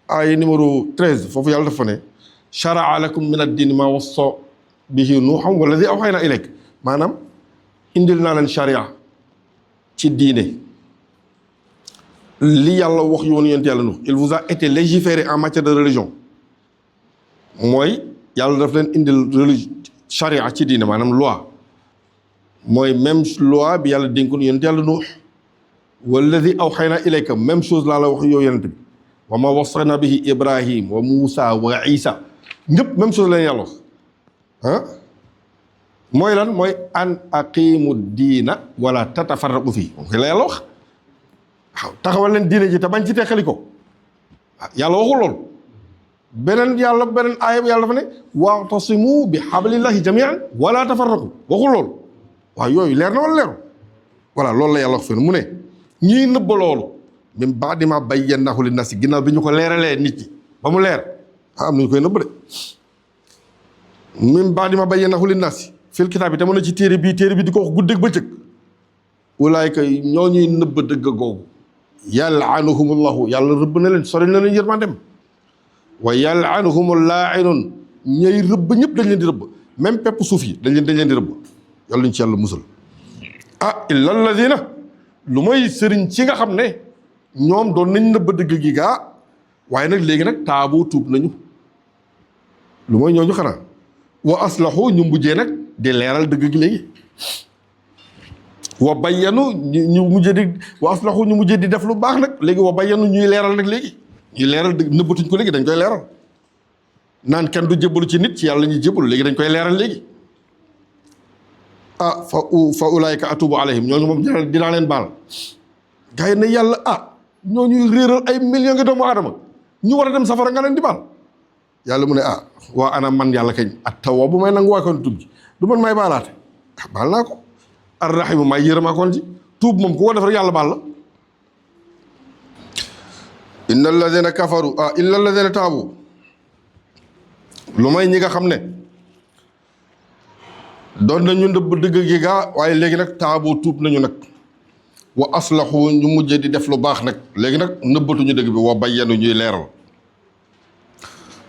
ay numéro 13 foofu yàlla dafa ne shara'a lakum min ad-diini maa wassa bihi nuuhan walladii awhaynaa ilayk maanaam indil naa leen charia ci diine li yàlla wax yoonu yonent yàlla Nuux il vous a été légiféré en matière de religion mooy yàlla daf leen indil charia ci diine maanaam loi mooy même loi bi yàlla dénkoon yonent yàlla Nuux walladii awhaynaa ilayka même chose laa la wax yow yonent bi wa maa wassaynaa bihi Ibrahim wa Muusa wa Isa ñëpp même chose leen yàlla wax mooy lan mooy an aqimu diina wala tatafarraqu fii moom la yàlla wax waaw taxawal leen diine ji te bañ ci teqali ko yàlla waxul lool beneen aaya yàlla dafa ne wa'tasimu bi hablillahi jami'an wala tafarraqu waxul lool waaw yooyu leer na wala leeru voilà loolu la yàlla wax fii mu ne ñii nëbba loolu min ba'di ma bayyanahu linnaasi ginnaaw bi ñu ko leeralee nit ñi ba mu leer am nañu koy nëbb de min ba'di ma bayyanahu linnaasi fil kitaab bi te mën na ci téere bi di ko wax guddeeg bëccëg ulaayka ñoo ñuy nëbb dëgg googu yal'anuhumullahu yàlla rëbb na leen sori na leen yërmandem wa yal'anuhumul laa'inuun ñay rëbb ñëpp dañ leen di rëbb même pepp suuf yi dañ leen di rëbb yàlla ñu ci yàlla musal illa alladina lu mooy sëriñ ci nga xam ne ñoom doon nañ nëbb dëgg gi gaa waaye nag léegi nag taabu tuub nañu lu mooy ñooñu xanaa wa aslahu ñu mujjee nag di leeral dëgg gi léegi wa bayyanu ñu mujjee di wa aslahu ñu mujjee di def lu baax nag léegi wa bayyanu ñuy leeral nag léegi ñuy leeral dëgg nëbbatuñ ko léegi dañ koy leeral naan kenn du jébbalu ci nit ci yàlla ñuy jébbalu léegi dañ koy leeral léegi fa ulaayka atubu alayhim ñooñu moom dinaa leen baal gars yi ne yàlla ñooñuy réeral ay millions ngi doomu aadama ñu war a dem safara nga leen di baal yàlla mu ne waa ana man yàlla kañ at-tawwaa bu may nangu waa koon tuub ji du man may baalaate baal naa ko ar-rahiim may yërëmaa koon ji tuub moom ku ko def rek yàlla baal la inna alladina kafaru illa alladina taabu lu may ñi nga xam ne doon nañu ndëbb dëgg gi gaa waaye léegi nag taabu tuub nañu nag wa aslahu ñu mujjee di def lu baax nag léegi nag nëbbatuñu dëgg bi wa bayyanu ñuy leeral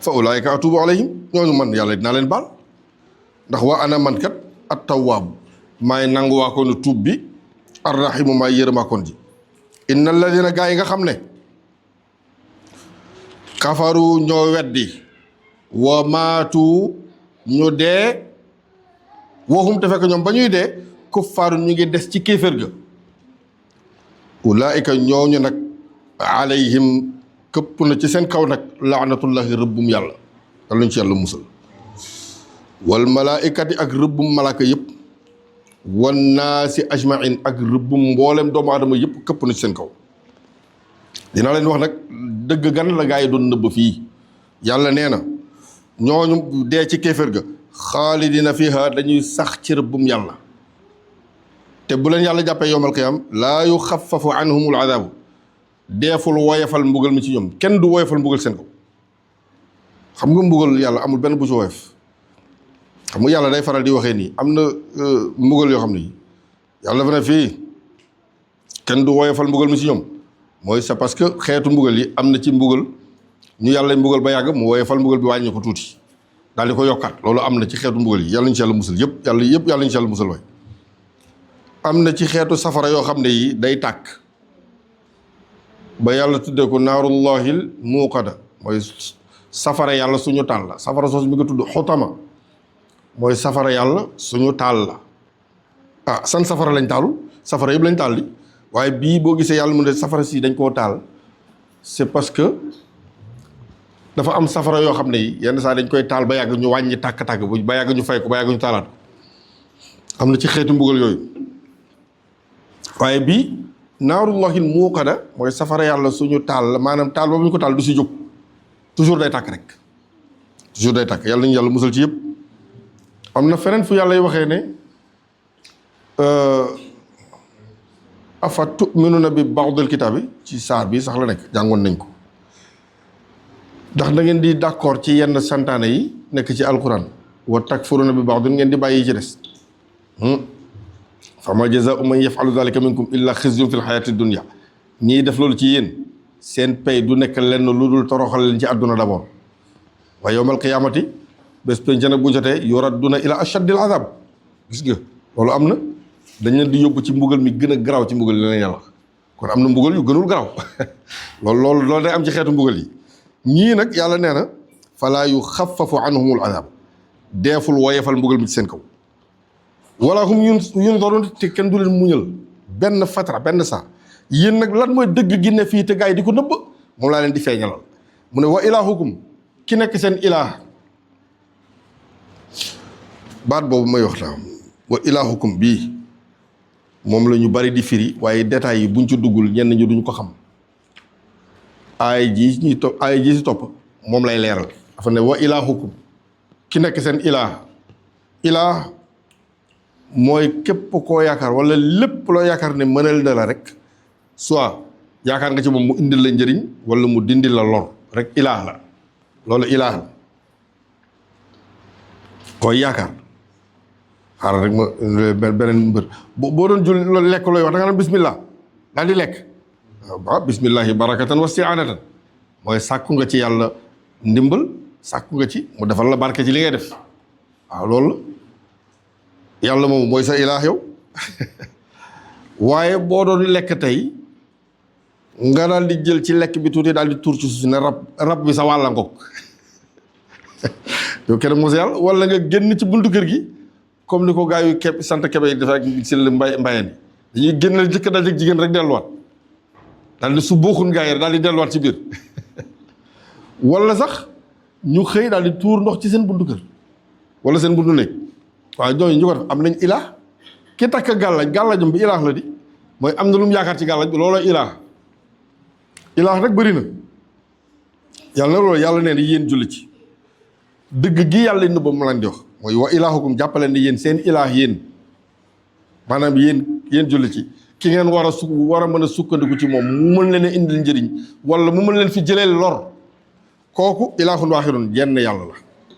fa ulaayika atubu alayhim ñooñu man yàlla dinaa leen baal ndax waa ana man kat at tawwaabu maay nangu waa koon tuub bi arrahimu maay yërëmaa koon ji inna alladina gaa yi nga xam ne kafaru ñoo weddi wa maatu ñu dee waxum te fekk ñoom ba ñuy dee kuffaaru ñu ngi des ci kéefër ga ulaayika ñooñu nag alayhim këpp na ci seen kaw nag laanatullahi rëbbum yàlla yàlla ñu ci yàlla musal wal malaaikati ak rëbbum malaaka yëpp wan naasi ajmain ak rëbbum mboolem doomu aadama yëpp këpp na ci seen kaw dinaa leen wax nag dëgg gan la gaa yi doon nëbb fii yàlla nee na ñooñu dee ci kéefër ga xaalidina fiha dañuy sax ci rëbbum yàlla te bu leen yàlla jàppee yowmal qiyaam laa yuxaffafu anhumul adaabu deeful woyefal mbugal mi ci ñoom kenn du woyefal mbugal seen kaw xam nga mbugal yàlla amul benn bu ci woyef xam nga yàlla day faral di waxee nii am na mbugal yoo xam ne yi yàlla dafa ne fii kenn du woyefal mbugal mi ci ñoom mooy c'est parce que xeetu mbugal yi am na ci mbugal ñu yàlla mbugal ba yàgg mu woyefal mbugal bi wàññi ko tuuti daal di ko yokkaat loolu am na ci xeetu mbugal yi yàlla ñu ci yàlla musal yëpp yàlla ñu ci yàlla musal waay am na ci xeetu safara yoo xam ne yi day tàkk ba yàlla tuddee ko naarullahil muuqada mooy safara yàlla suñu taal la safara soosu mi nga tudd xutama mooy safara yàlla suñu taal la san safara lañ taalu safara yëpp lañ taal li waaye bii boo gisee yàlla mu ne safara si dañ koo taal c'est parce que dafa am safara yoo xam ne yi yenn saa dañ koy taal ba yàgg ñu wàññi tàkk-tàkk bu ba yàgg ñu fay ko ba yàgg ñu taalaat ko am na ci xeetu mbugal yooyu waaye bii naarullahil muuqada mooy safara yàlla suñu taal la maanaam taal boobu ñu ko taal du si jóg toujours day tàkk rek toujours day tàkk yàlla nañu yàlla musal ci yëpp am na feneen fu yàlla y waxee ne afa tu'minuna bi ba'dil kitaabi ci saar bi sax la nekk jàngoon nañ ko ndax da ngeen di d'accord ci yenn santaane yi nekk ci alquran wa takfuruna bi ba'din ngeen di bàyyi yi ci des fa ma jazaa'u man yaf'alu dhalika minkum illa khizyun fil hayati dunya ñii def loolu ci yéen seen pay du nekk lenn lu dul toroxal leen ci àdduna d'abord wa yawmal qiyaamati bés penc nag bu jotee yuradduna ila ashaddil azab gis nga loolu am na dañ leen di yóbbu ci mbugal mi gën a garaaw ci mbugal yi leen yàlla kon am na mbugal yu gënul garaaw loolu day am ci xeetu mbugal yi ñii nag yàlla nee na falaa yuxaffafu anhumul azab deeful woyefal mbugal mi ci seen kaw wala hum yunzaruun te kenn du leen muñal benn fatra benn saa yéen nag lan mooy dëgg gi ne fii te gars yi di ko nëbb moom laa leen di feeñalal mu ne wa ilaahukum ki nekk seen ilaah baat boobu may wax naa wa ilaahukum bii moom la ñu bari di firi waaye détails yi buñ ci duggul ñenn ñi duñ ko xam aay ji si topp moom lay leeral dafa ne wa ilaahukum ki nekk seen ilaah mooy képp koo yaakaar wala lépp loo yaakaar ne mënal na la rek soit yaakaar nga ci moom mu indil la njëriñ wala mu dindil la lor rek ilaah la loolu ilaah la koy yaakaar xaaral rek ma beneen mbër boo doon jul loolu lekk looy wax da nga naan bismillah daal di lekk waaw bismillahi barakatan wa sti'anatan mooy sàkku nga ci yàlla ndimbal sàkku nga ci mu defal la barke ci li ngay def waaw loolu la yàlla moom mooy sa ilaah yow waaye boo doon lekk tey nga daal di jël ci lekk bi tuuti daal di tuur ci suuf si ne rab bi sa wàlla ngoog yow kenn mos yàlla wala nga génn ci buntu kër gi comme ni ko gaa yu keb sant kebe yi dafa ak si mbayeen yi dañuy génnal jëkk dajeeg jigéen rek delluwaat daal di su booxun gaa yi daal di delluwaat ci biir wala sax ñu xëy daal di tuur ndox ci seen buntu kër wala seen buntu néeg waaw ñooñu ñu ko def am nañ ilaah ki takk gàllajam bi ilaah la di mooy am na lu mu yaakaar ci gàllaj bi looloo ilaah rek bëri na yàlla na loolu yàlla nee na yéen julli ci dëgg gi yàlla nëbb mu leen di wax mooy wa ilaahukum jàppale ne yéen seen ilaah yéen maanaam yéen julli ci ki ngeen war a mën a sukkandiku ci moom mu mën leen a indil njëriñ wala mu mën leen fi jëlee lor kooku ilaahun waahidun jenn yàlla la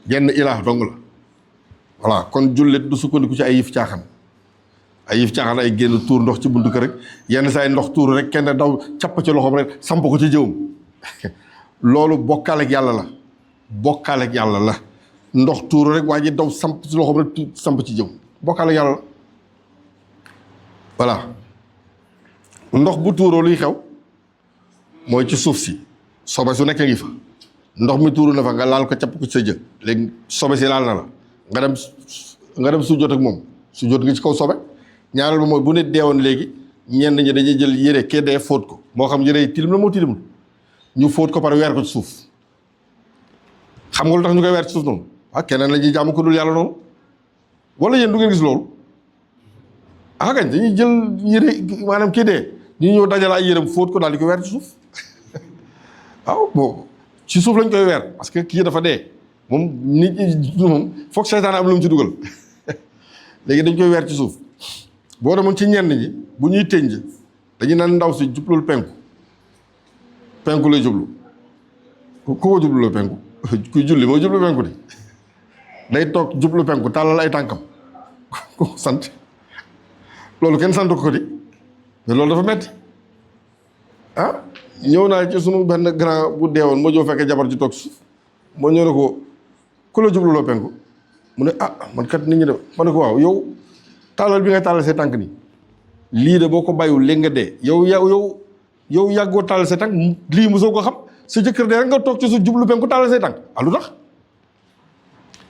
jenn ilaah dong la voilà kon jullit du sukkandiku ci ay yëf caaxaan ay génn tuur ndox ci buntu kër rek yenn saa yi ndox tuur rek kenn daw capp ci loxoom rek samp ko ci jëwam loolu bokkaaleeg yàlla la ndox tuur rek waa ji daw samp ci loxoom rek samp ci jëwam bokkaaleeg yàlla la voilà ndox bu tuuroo luy xew mooy ci suuf si sobe su nekk ngi fa ndox mi tuuru na fa nga laal ko capp ko ci sa jë léegi sobe si laal na la nga dem sujjóot ak moom sujjóot nga ci kaw sobe ñaareel ba mooy bu nit deewoon léegi ñenn ñi dañuy jël yére kee dee fóot ko moo xam yére yi tilim la moo tilimul ñu fóot ko pare weer ko ci suuf xam nga lu tax ñu koy weer ci suuf noonu keneen la ñuy jaamu ko dul yàlla noonu wala yéen du ngeen gis loolu kañ dañuy jël yére maanaam kii dee ñu ñëw dajale ay yéreem fóot ko daal di ko weer ci suuf waaw bon ci suuf lañ koy weer parce que kii dafa dee moom nit ñi moom foog seytaane am lu mu ci dugal léegi dañ koy weer ci suuf boo demoon ci ñenn ñi bu ñuy tënj dañu naan ndaw si jublul penku lay jublu ku ko jubluloo penku kuy julli mooy jublu penku di day toog jublu penku tàllal ay tànkam ku sant loolu kenn sant ko di mais loolu dafa metti ñëw naa ci sunu benn grand bu deewoon moo ñëw fekkee jabar ji toog suuf moo ñëw ne ko ku la jubluloo penku mu ne man kat nit ñi de ma ne ko waaw yow tàllal bi ngay tàllal say tànk nii lii de boo ko bàyyiwul léegi nga dee yow yàggoo tàllal say tànk lii mosoo ko xam sa jëkkër dee rek nga toog ci su jublu penku tàllal say tànk lu tax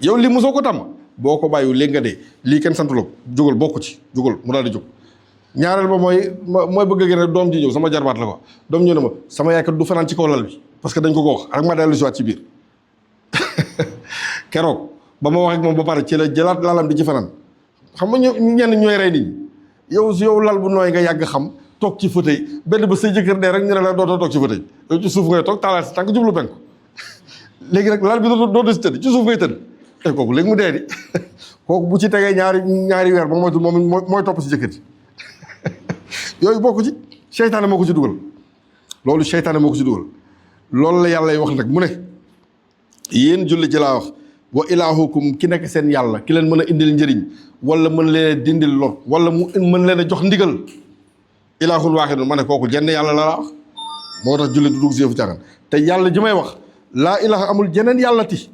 yow lii mosoo ko tàmm boo ko bàyyiwul léegi nga dee lii kenn santu la ko jógal bokku ci jógal mu daal di jóg ñaareel ba mooy bëgg a gën a doom ji ñëw sama jarbaat la ko doom ñëw ne ma sama yaay kat du fanaan ci kaw lal bi parce que dañ ko wax rek ma dellu si waat ci biir keroog ba ma wax ak moom ba pare ci la jëlaat lalam di ci fanaan xam nga ñenn ñooy rey nit ñi yow lal bu nooy nga yàgg xam toog ci fauteuil benn ba say jëkkër dee rek ñu ne la dootoo toog ci fauteuil yow ci suuf ngay toog taalal si tànk jublu penku léegi rek lal bi doo si tëdd ci suuf ngay tëdd te kooku léegi mu dee di kooku bu ci tegee ñaari weer ba moytu moom mooy topp si jëkkër ji yooyu bokku ci seytaane moo ko ci dugal loolu seytaane moo ko ci dugal loolu la yàlla wax nag mu ne yéen julli ci laa wax wa ilaahukum ki nekk seen yàlla ki leen mën a indil njëriñ wala mën leen a dindil lor wala mu mën leen a jox ndigal ilaahun waahidun ma ne kooku jenn yàlla la wax moo tax julli du dugg si yëfu caaxaan te yàlla ji may wax laa ilaaha amul jeneen yàlla ti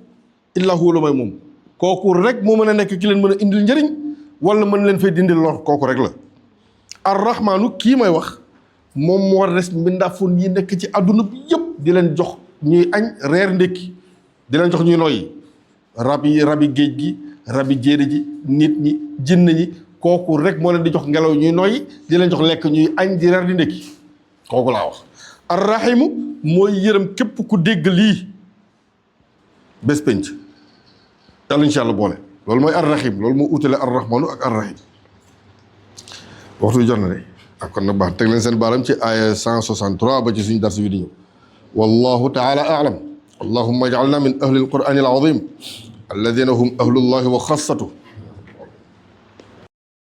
illaa huwa la may moom kooku rek moo mën a nekk ki leen mën a indil njëriñ wala mën leen fay dindil lor kooku rek la arrahmaanu kii may wax moom moo res mbindaafoon yi nekk ci àdduna bi yëpp di leen jox ñuy añ reer ndékki di leen jox ñuy noyyi rabi géej gi rabi jéeri ji nit ñi jinn ñi kooku rek moo leen di jox ngelaw ñuy noyyi di leen jox lekk ñuy añ di reer di ndékki kooku laa wax arrahimu mooy yërëm képp ku dégg lii bés penc yàlla insha allah boole loolu mooy arrahim loolu moo utale arrahmanu ak arrahim waxtu jot na de ak kon nag baax teg leen seen baaram ci aaya 163 ba ci suñu dars bi di ñëw wallahu taala a'lam allahumma ij'alna min ahli alqur'ani alazim alladina hum ahlullahi wa xassatuh